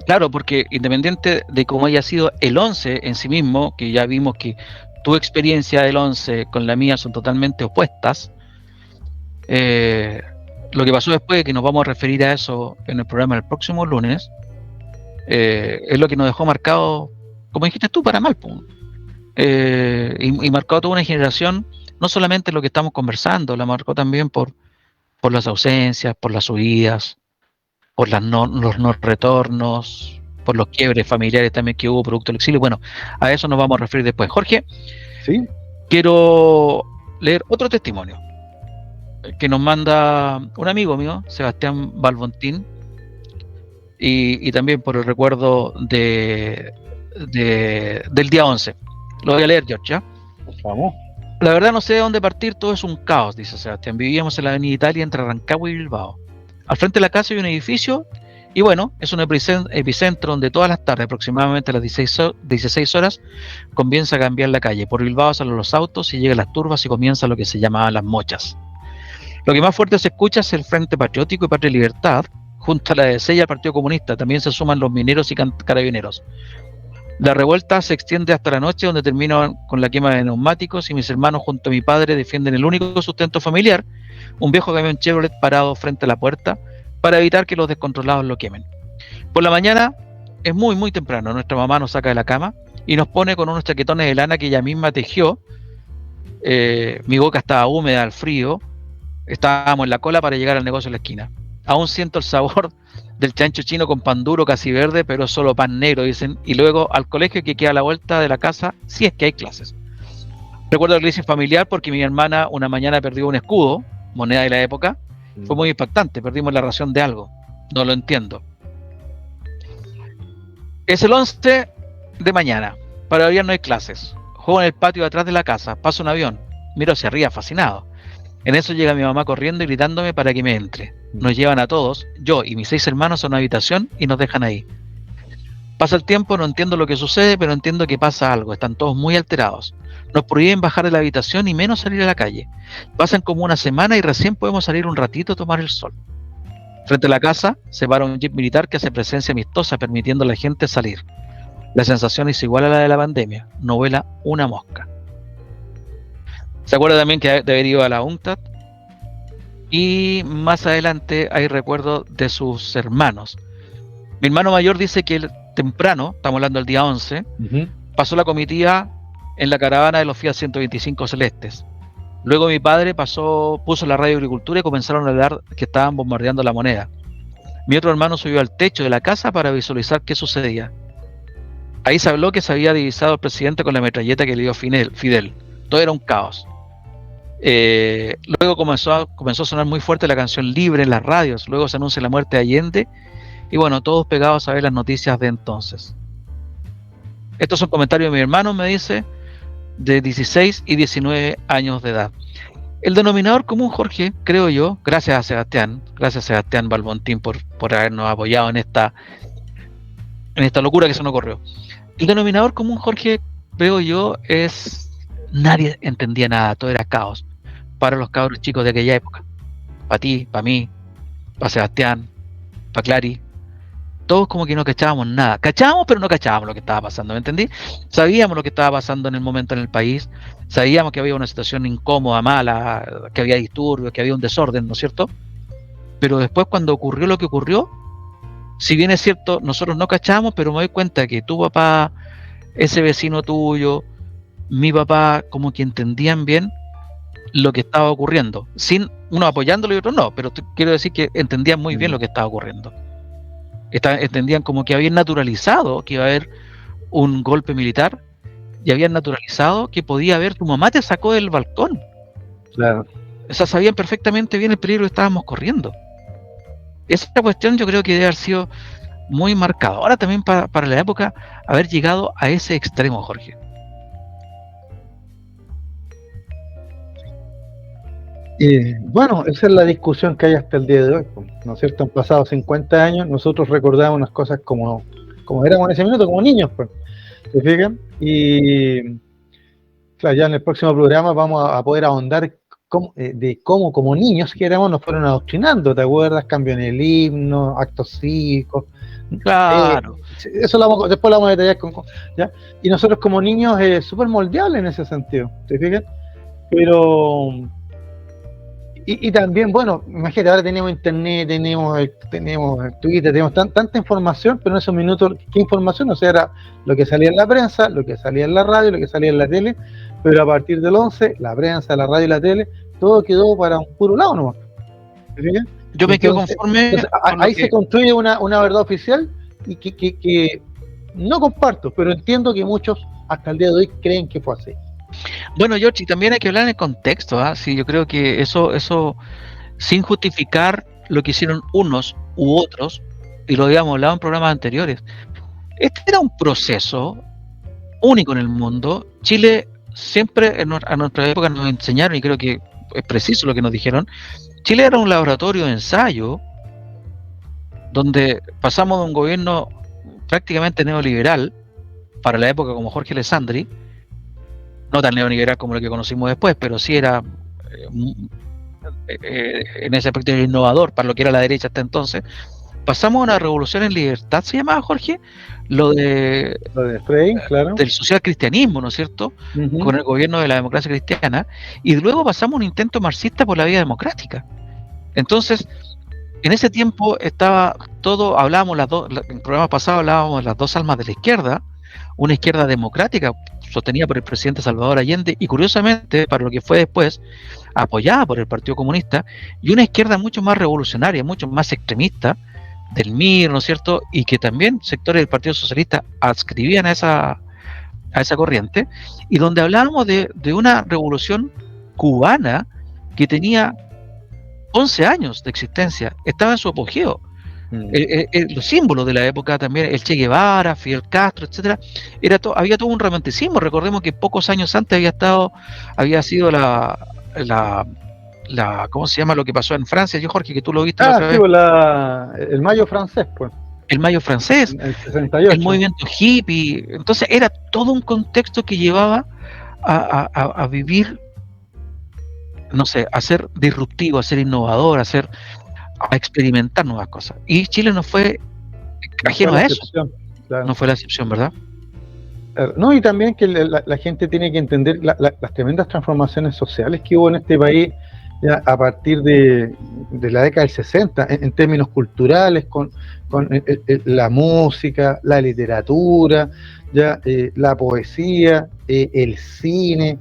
Claro, porque independiente de cómo haya sido el 11 en sí mismo, que ya vimos que tu experiencia del 11 con la mía son totalmente opuestas, lo que pasó después, que nos vamos a referir a eso en el programa del próximo lunes, es lo que nos dejó marcado, como dijiste tú, para mal, y marcó a toda una generación, no solamente lo que estamos conversando, la marcó también por las ausencias, por las huidas, por los no retornos, por los quiebres familiares también que hubo producto del exilio. Bueno, a eso nos vamos a referir después. Jorge, ¿sí? Quiero leer otro testimonio que nos manda un amigo mío, Sebastián Balbontín, y también por el recuerdo del día 11. Lo voy a leer, George, ¿ya? Vamos. La verdad no sé de dónde partir, todo es un caos, dice Sebastián. Vivíamos en la avenida Italia entre Rancagua y Bilbao. Al frente de la casa hay un edificio y bueno, es un epicentro donde todas las tardes, aproximadamente a las 16 horas, comienza a cambiar la calle. Por Bilbao salen los autos y llegan las turbas y comienza lo que se llamaban las mochas. Lo que más fuerte se escucha es el Frente Patriótico y Patria y Libertad, junto a la DC y al Partido Comunista. También se suman los mineros y carabineros. La revuelta se extiende hasta la noche, donde termina con la quema de neumáticos y mis hermanos junto a mi padre defienden el único sustento familiar, un viejo camión Chevrolet parado frente a la puerta para evitar que los descontrolados lo quemen. Por la mañana es muy muy temprano, nuestra mamá nos saca de la cama y nos pone con unos chaquetones de lana que ella misma tejió. Mi boca estaba húmeda al frío, estábamos en la cola para llegar al negocio en la esquina. Aún siento el sabor del chancho chino con pan duro casi verde, pero solo pan negro, dicen, y luego al colegio que queda a la vuelta de la casa, si es que hay clases. Recuerdo la crisis familiar porque mi hermana una mañana perdió un escudo, moneda de la época, fue muy impactante, perdimos la ración de algo, no lo entiendo. Es el 11 de mañana, para hoy no hay clases, juego en el patio de atrás de la casa, pasa un avión, miro hacia arriba fascinado. En eso llega mi mamá corriendo y gritándome para que me entre. Nos llevan a todos, yo y mis 6 hermanos, a una habitación y nos dejan ahí. Pasa el tiempo, no entiendo lo que sucede, pero entiendo que pasa algo, están todos muy alterados. Nos prohíben bajar de la habitación y menos salir a la calle. Pasan como una semana y recién podemos salir un ratito a tomar el sol. Frente a la casa se para un jeep militar que hace presencia amistosa, permitiendo a la gente salir. La sensación es igual a la de la pandemia, no vuela una mosca. Se acuerda también que de haber ido a la UNCTAD, y más adelante hay recuerdos de sus hermanos. Mi hermano mayor dice que temprano, estamos hablando del día 11, pasó la comitiva en la caravana de los Fiat 125 celestes. Luego mi padre puso la radio agricultura y comenzaron a hablar que estaban bombardeando la moneda. Mi otro hermano subió al techo de la casa para visualizar qué sucedía. Ahí se habló que se había divisado al presidente con la metralleta que le dio Fidel. Todo era un caos. Luego comenzó a sonar muy fuerte la canción Libre en las radios. Luego se anuncia la muerte de Allende. Y bueno, todos pegados a ver las noticias de entonces. Estos son comentarios de mi hermano, me dice, de 16 y 19 años de edad. El denominador común, Jorge, creo yo, gracias a Sebastián Balbontín por habernos apoyado en esta locura que se nos ocurrió. El denominador común, Jorge, creo yo, es nadie entendía nada, todo era caos para los cabros chicos de aquella época, para ti, para mí, para Sebastián, para Clary. Todos como que no cachábamos nada. Cachábamos, pero no cachábamos lo que estaba pasando, ¿me entendí? Sabíamos lo que estaba pasando en el momento en el país, sabíamos que había una situación incómoda, mala, que había disturbios, que había un desorden, ¿no es cierto? Pero después cuando ocurrió lo que ocurrió, si bien es cierto, nosotros no cachábamos, pero me doy cuenta que tu papá, ese vecino tuyo, mi papá, como que entendían bien lo que estaba ocurriendo, sin uno apoyándolo y otro no, pero quiero decir que entendían muy bien lo que estaba ocurriendo. Entendían como que habían naturalizado que iba a haber un golpe militar y habían naturalizado que podía haber, tu mamá te sacó del balcón. Claro. O sea, sabían perfectamente bien el peligro que estábamos corriendo. Esa cuestión yo creo que debe haber sido muy marcadora también para la época, haber llegado a ese extremo, Jorge. Bueno, esa es la discusión que hay hasta el día de hoy, ¿no es cierto? Han pasado 50 años, nosotros recordamos unas cosas como éramos en ese minuto, como niños, pues, ¿se fijan? Y claro, ya en el próximo programa vamos a poder ahondar de cómo como niños que éramos nos fueron adoctrinando, ¿te acuerdas? Cambio en el himno, actos cívicos. Claro. Eso después lo vamos a detallar ¿ya? Y nosotros como niños súper moldeables en ese sentido, ¿te fijas? Pero y también, bueno, imagínate, ahora tenemos internet, tenemos Twitter, tenemos tanta información, pero en esos minutos, ¿qué información? O sea, era lo que salía en la prensa, lo que salía en la radio, lo que salía en la tele, pero a partir del 11, la prensa, la radio y la tele, todo quedó para un puro lado nomás. Yo me quedo conforme. Ahí se construye una verdad oficial y que no comparto, pero entiendo que muchos hasta el día de hoy creen que fue así. Bueno, George, y también hay que hablar en el contexto, ¿eh? Sí, yo creo que eso, sin justificar lo que hicieron unos u otros, y lo habíamos hablado en programas anteriores, este era un proceso único en el mundo. Chile siempre a nuestra época nos enseñaron, y creo que es preciso lo que nos dijeron, Chile era un laboratorio de ensayo donde pasamos de un gobierno prácticamente neoliberal para la época como Jorge Alessandri, no tan neoliberal como lo que conocimos después, pero sí era en ese aspecto innovador para lo que era la derecha hasta entonces. Pasamos a una revolución en libertad, se llamaba, Jorge, lo de Frey, claro. del social cristianismo, ¿no es cierto?, con el gobierno de la democracia cristiana, y luego pasamos a un intento marxista por la vía democrática. Entonces, en ese tiempo estaba todo, hablábamos en el programa pasado hablábamos de las dos almas de la izquierda, una izquierda democrática sostenida por el presidente Salvador Allende y curiosamente, para lo que fue después, apoyada por el Partido Comunista, y una izquierda mucho más revolucionaria, mucho más extremista, del MIR, ¿no es cierto?, y que también sectores del Partido Socialista adscribían a esa corriente, y donde hablábamos de una revolución cubana que tenía 11 años de existencia, estaba en su apogeo. Los símbolos de la época también, el Che Guevara, Fidel Castro, etcétera, había todo un romanticismo. Recordemos que pocos años antes había sido ¿cómo se llama lo que pasó en Francia? Yo, Jorge, que tú lo viste la otra vez. Pues el Mayo francés, pues. El Mayo francés, el 68. El movimiento hippie. Entonces era todo un contexto que llevaba a vivir, no sé, a ser disruptivo, a ser innovador, a experimentar nuevas cosas. Y Chile no fue ajeno a eso. Claro. No fue la excepción, ¿verdad? No, y también que la gente tiene que entender las tremendas transformaciones sociales que hubo en este país ya a partir de la década del 60, en términos culturales, con la música, la literatura, ya la poesía, el cine.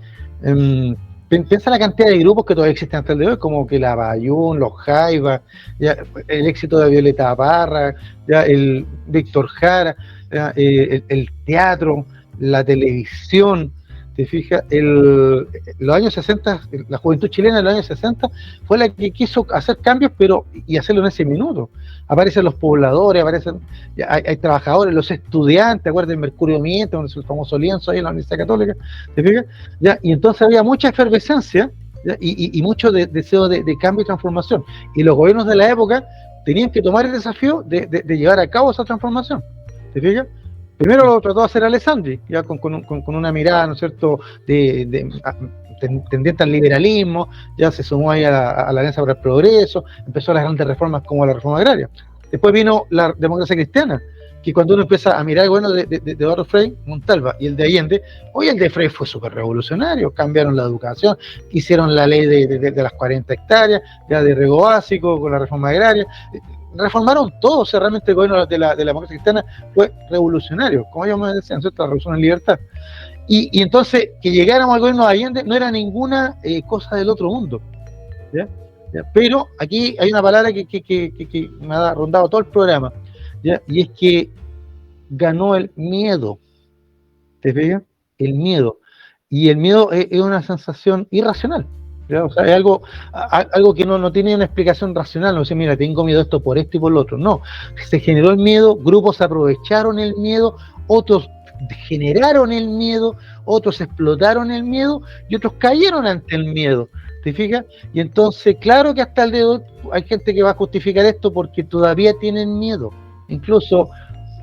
Piensa la cantidad de grupos que todavía existen hasta el día de hoy, como que la Bayún, los Jaivas, ya el éxito de Violeta Parra, ya el Víctor Jara, ya, el teatro, la televisión. Te fijas, los años 60, la juventud chilena en los años 60 fue la que quiso hacer cambios, y hacerlo en ese minuto. Aparecen los pobladores, hay trabajadores, los estudiantes, ¿acuerdas? El Mercurio Miente, el famoso lienzo ahí en la Universidad Católica, ¿te fijas? ¿Ya? Y entonces había mucha efervescencia, ¿ya? Y mucho deseo de cambio y transformación. Y los gobiernos de la época tenían que tomar el desafío de llevar a cabo esa transformación, ¿te fijas? Primero lo trató de hacer Alessandri, ya con una mirada, ¿no es cierto?, tendiente al liberalismo, ya se sumó ahí a la Alianza para el Progreso, empezó las grandes reformas como la reforma agraria. Después vino la democracia cristiana, que cuando uno empieza a mirar el bueno de Eduardo Frei Montalva y el de Allende, hoy el de Frei fue súper revolucionario, cambiaron la educación, hicieron la ley de las 40 hectáreas, ya de riego básico, con la reforma agraria, reformaron todo. O sea, realmente el gobierno de la democracia cristiana fue revolucionario, como ellos me decían, ¿cierto? La revolución en libertad. Y entonces, que llegáramos al gobierno de Allende no era ninguna cosa del otro mundo, ¿ya? Pero aquí hay una palabra que me ha rondado todo el programa, ¿ya? Y es que ganó el miedo. ¿Te fijas? El miedo. Y el miedo es una sensación irracional, ¿ya? O sea, es algo que no tiene una explicación racional. No sé, mira, tengo miedo de esto por esto y por lo otro. No, se generó el miedo, grupos aprovecharon el miedo, otros generaron el miedo, otros explotaron el miedo y otros cayeron ante el miedo. ¿Te fijas? Y entonces, claro que hasta el día de hoy hay gente que va a justificar esto porque todavía tienen miedo. Incluso,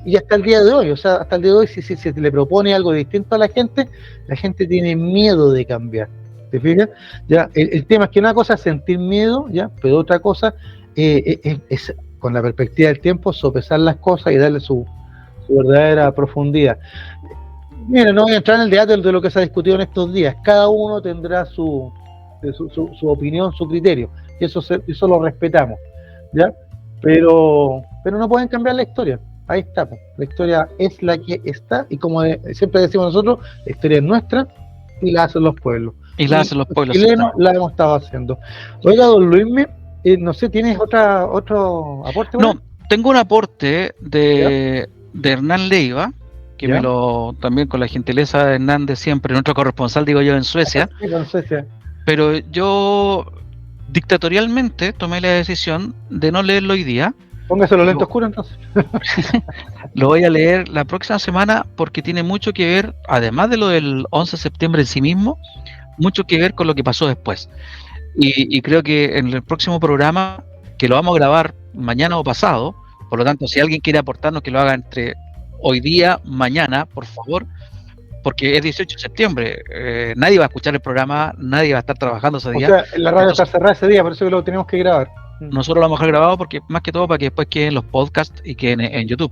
y hasta el día de hoy, o sea, hasta el día de hoy, si se le propone algo distinto a la gente tiene miedo de cambiar. ¿Te fijas? Ya, el tema es que una cosa es sentir miedo, ya, pero otra cosa es con la perspectiva del tiempo, sopesar las cosas y darle su verdadera profundidad. Mira, no voy a entrar en el debate de lo que se ha discutido en estos días. Cada uno tendrá su opinión, su criterio, y eso lo respetamos, ¿ya? Pero no pueden cambiar la historia. Ahí está, pues. La historia es la que está, y como siempre decimos nosotros, la historia es nuestra y la hacen los pueblos. Y la hacen los pueblos. Chilenos la hemos estado haciendo. Oiga, don Luisme, no sé, ¿tienes otro aporte? No, tengo un aporte de Hernán Leiva, que también con la gentileza de Hernán de siempre, nuestro corresponsal, digo yo, en Suecia. Sí, en Suecia. Pero yo dictatorialmente tomé la decisión de no leerlo hoy día. Póngase los lentes oscuros entonces. Lo voy a leer la próxima semana porque tiene mucho que ver, además de lo del 11 de septiembre en sí mismo, mucho que ver con lo que pasó después. Y creo que en el próximo programa, que lo vamos a grabar mañana o pasado, por lo tanto, si alguien quiere aportarnos, que lo haga entre hoy día, mañana, por favor, porque es 18 de septiembre, nadie va a escuchar el programa, nadie va a estar trabajando ese día. O sea, la radio está cerrada ese día, por eso que lo tenemos que grabar. Nosotros lo vamos a dejar grabado porque más que todo para que después queden los podcasts y queden en YouTube.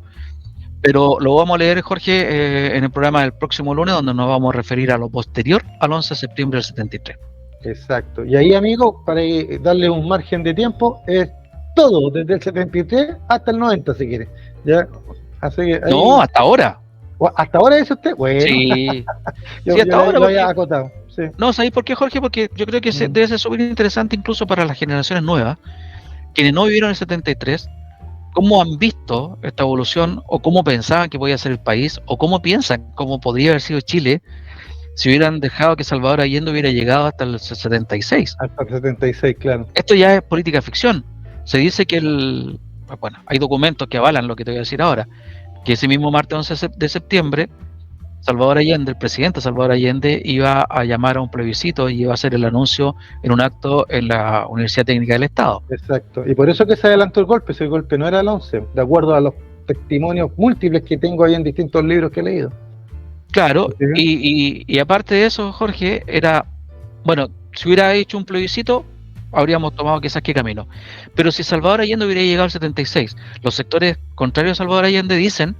Pero lo vamos a leer, Jorge, en el programa del próximo lunes, donde nos vamos a referir a lo posterior al 11 de septiembre del 73. Exacto. Y ahí, amigo, para darle un margen de tiempo, es todo, desde el 73 hasta el 90, si quiere. ¿Ya? Así que ahí... No, hasta ahora. ¿Hasta ahora dice usted? Bueno, sí. yo, Sí, hasta ahora. Lo había acotado. Sí. No, ¿sabéis por qué, Jorge? Porque yo creo que debe ser súper interesante incluso para las generaciones nuevas, quienes no vivieron el 73, cómo han visto esta evolución, o cómo pensaban que podía ser el país, o cómo piensan cómo podría haber sido Chile si hubieran dejado que Salvador Allende hubiera llegado hasta el 76. Hasta el 76, claro. Esto ya es política ficción. Se dice que bueno, hay documentos que avalan lo que te voy a decir ahora, que ese mismo martes 11 de septiembre, Salvador Allende, el presidente Salvador Allende, iba a llamar a un plebiscito y iba a hacer el anuncio en un acto en la Universidad Técnica del Estado. Exacto, y por eso que se adelantó el golpe, ese golpe no era el 11, de acuerdo a los testimonios múltiples que tengo ahí en distintos libros que he leído. Claro, y aparte de eso, Jorge, era, bueno, si hubiera hecho un plebiscito, habríamos tomado quizás qué camino. Pero si Salvador Allende hubiera llegado al 76, los sectores contrarios a Salvador Allende dicen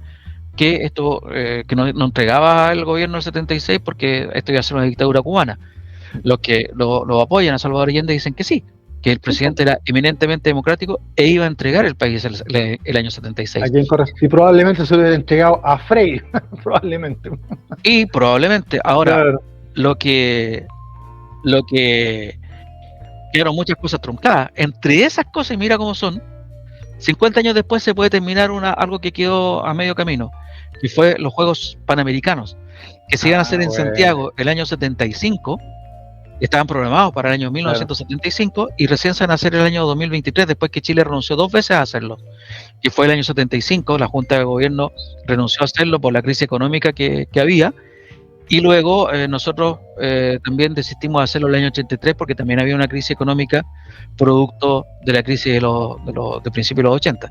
que esto que no entregaba el gobierno del 76 porque esto iba a ser una dictadura cubana. Los que lo apoyan a Salvador Allende dicen que sí, que el presidente era eminentemente democrático e iba a entregar el país el año 76. Y probablemente se lo hubiera entregado a Frei, probablemente. Y probablemente, ahora, claro. lo que quedaron muchas cosas truncadas. Entre esas cosas, mira cómo son, 50 años después se puede terminar algo que quedó a medio camino, que fue los Juegos Panamericanos, que se iban a hacer en Santiago el año 75, estaban programados para el año 1975, y recién se van a hacer el año 2023, después que Chile renunció 2 veces a hacerlo, que fue el año 75, la Junta de Gobierno renunció a hacerlo por la crisis económica que había, y luego nosotros también desistimos de hacerlo el año 83 porque también había una crisis económica producto de la crisis de principios de los 80.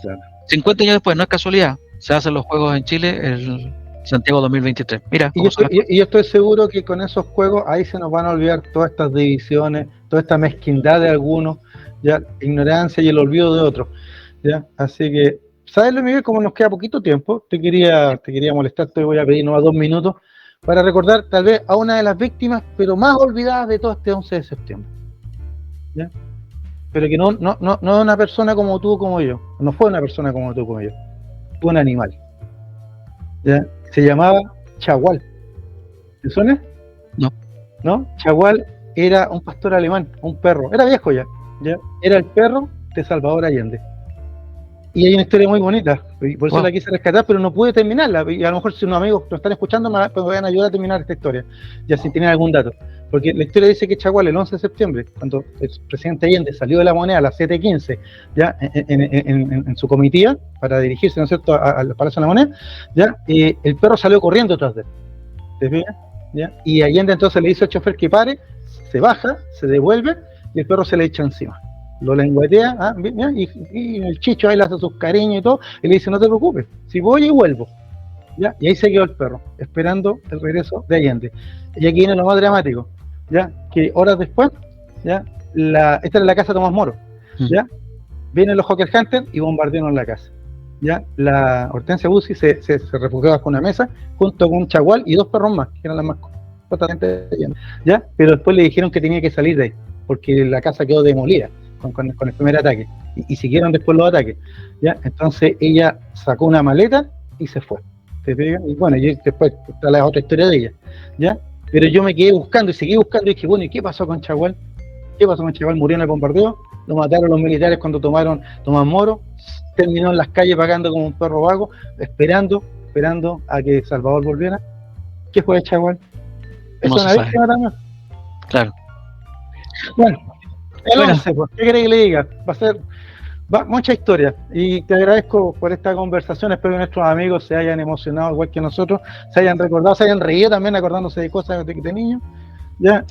Claro. 50 años después, no es casualidad, se hacen los Juegos en Chile el Santiago 2023. Mira, y yo estoy seguro que con esos juegos ahí se nos van a olvidar todas estas divisiones, toda esta mezquindad de algunos, ya ignorancia y el olvido de otros. ¿Ya? Así que, ¿sabes, Luis Miguel? Como nos queda poquito tiempo, te quería molestar, te voy a pedir nomás 2 minutos para recordar tal vez a una de las víctimas, pero más olvidadas de todo este 11 de septiembre. ¿Ya? Pero que no es una persona como tú, como yo. No fue una persona como tú, como yo. Fue un animal. ¿Ya? Se llamaba Chagual. ¿Te suena? No. ¿No? Chagual era un pastor alemán, un perro. Era viejo ya. Era el perro de Salvador Allende. Y hay una historia muy bonita, y por eso la quise rescatar, pero no pude terminarla. Y a lo mejor si unos amigos que nos están escuchando me van a ayudar a terminar esta historia, ya si tienen algún dato. Porque la historia dice que Chagual, el 11 de septiembre, cuando el presidente Allende salió de la Moneda a las 7:15, ya en su comitiva, para dirigirse, ¿no es cierto?, al Palacio de la Moneda, ya el perro salió corriendo tras de él. ¿Te fijas? ¿Ya? Y Allende entonces le dice al chofer que pare, se baja, se devuelve, y el perro se le echa encima. Lo lengüetea, y el Chicho ahí le hace sus cariños y todo, y le dice, no te preocupes, si voy y vuelvo. ¿Ya? Y ahí se quedó el perro, esperando el regreso de Allende. Y aquí viene lo más dramático, ¿ya? Que horas después, ¿ya? Esta era la casa de Tomás Moro, ¿ya? Vienen los Hawker Hunter y bombardearon la casa. ¿Ya? La Hortensia Bussi se refugió bajo una mesa, junto con un Chagual y 2 perros más, que eran las mascotas de Allende, ¿ya? Pero después le dijeron que tenía que salir de ahí, porque la casa quedó demolida con el primer ataque, y siguieron después los ataques, ¿ya? Entonces ella sacó una maleta y se fue. ¿Te pegan? Y bueno, y después está la otra historia de ella, ¿ya? Pero yo me quedé buscando y seguí buscando y dije, bueno, ¿y qué pasó con Chagual? ¿Qué pasó con Chagual? Murió en el bombardeo, lo mataron los militares cuando tomaron Tomás Moro, terminó en las calles vagando como un perro vago, esperando a que Salvador volviera. ¿Qué fue de Chagual? ¿Es una víctima también? Claro. Bueno, el 11, pues, ¿qué querés que le diga? Va mucha historia, y te agradezco por esta conversación. Espero que nuestros amigos se hayan emocionado igual que nosotros, se hayan recordado, se hayan reído también acordándose de cosas de niños, ¿ya?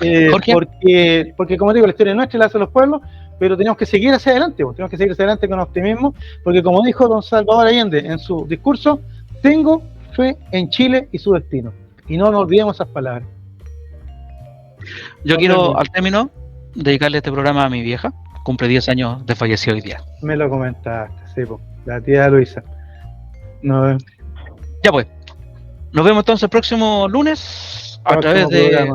Porque como digo, la historia nuestra la hacen los pueblos, pero tenemos que seguir hacia adelante, pues, tenemos que seguir hacia adelante con optimismo, porque como dijo don Salvador Allende en su discurso, tengo fe en Chile y su destino. Y no nos olvidemos esas palabras. Yo quiero, al término, dedicarle este programa a mi vieja. Cumple 10 años de fallecido hoy día. Me lo comentaste, sí, po. La tía Luisa. No, Ya pues. Nos vemos entonces el próximo lunes a través de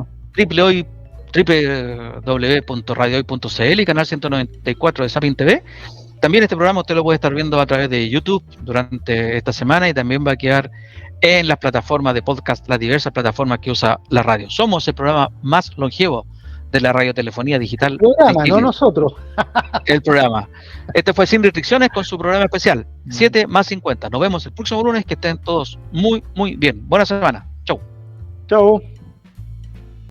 www.radiohoy.cl y canal 194 de Sapin TV. También este programa usted lo puede estar viendo a través de YouTube durante esta semana y también va a quedar en las plataformas de podcast, las diversas plataformas que usa la radio. Somos el programa más longevo de la radiotelefonía digital. El programa, no nosotros. El programa. Este fue Sin Restricciones con su programa especial 7 más 50. Nos vemos el próximo lunes. Que estén todos muy, muy bien. Buena semana. Chau. Chau.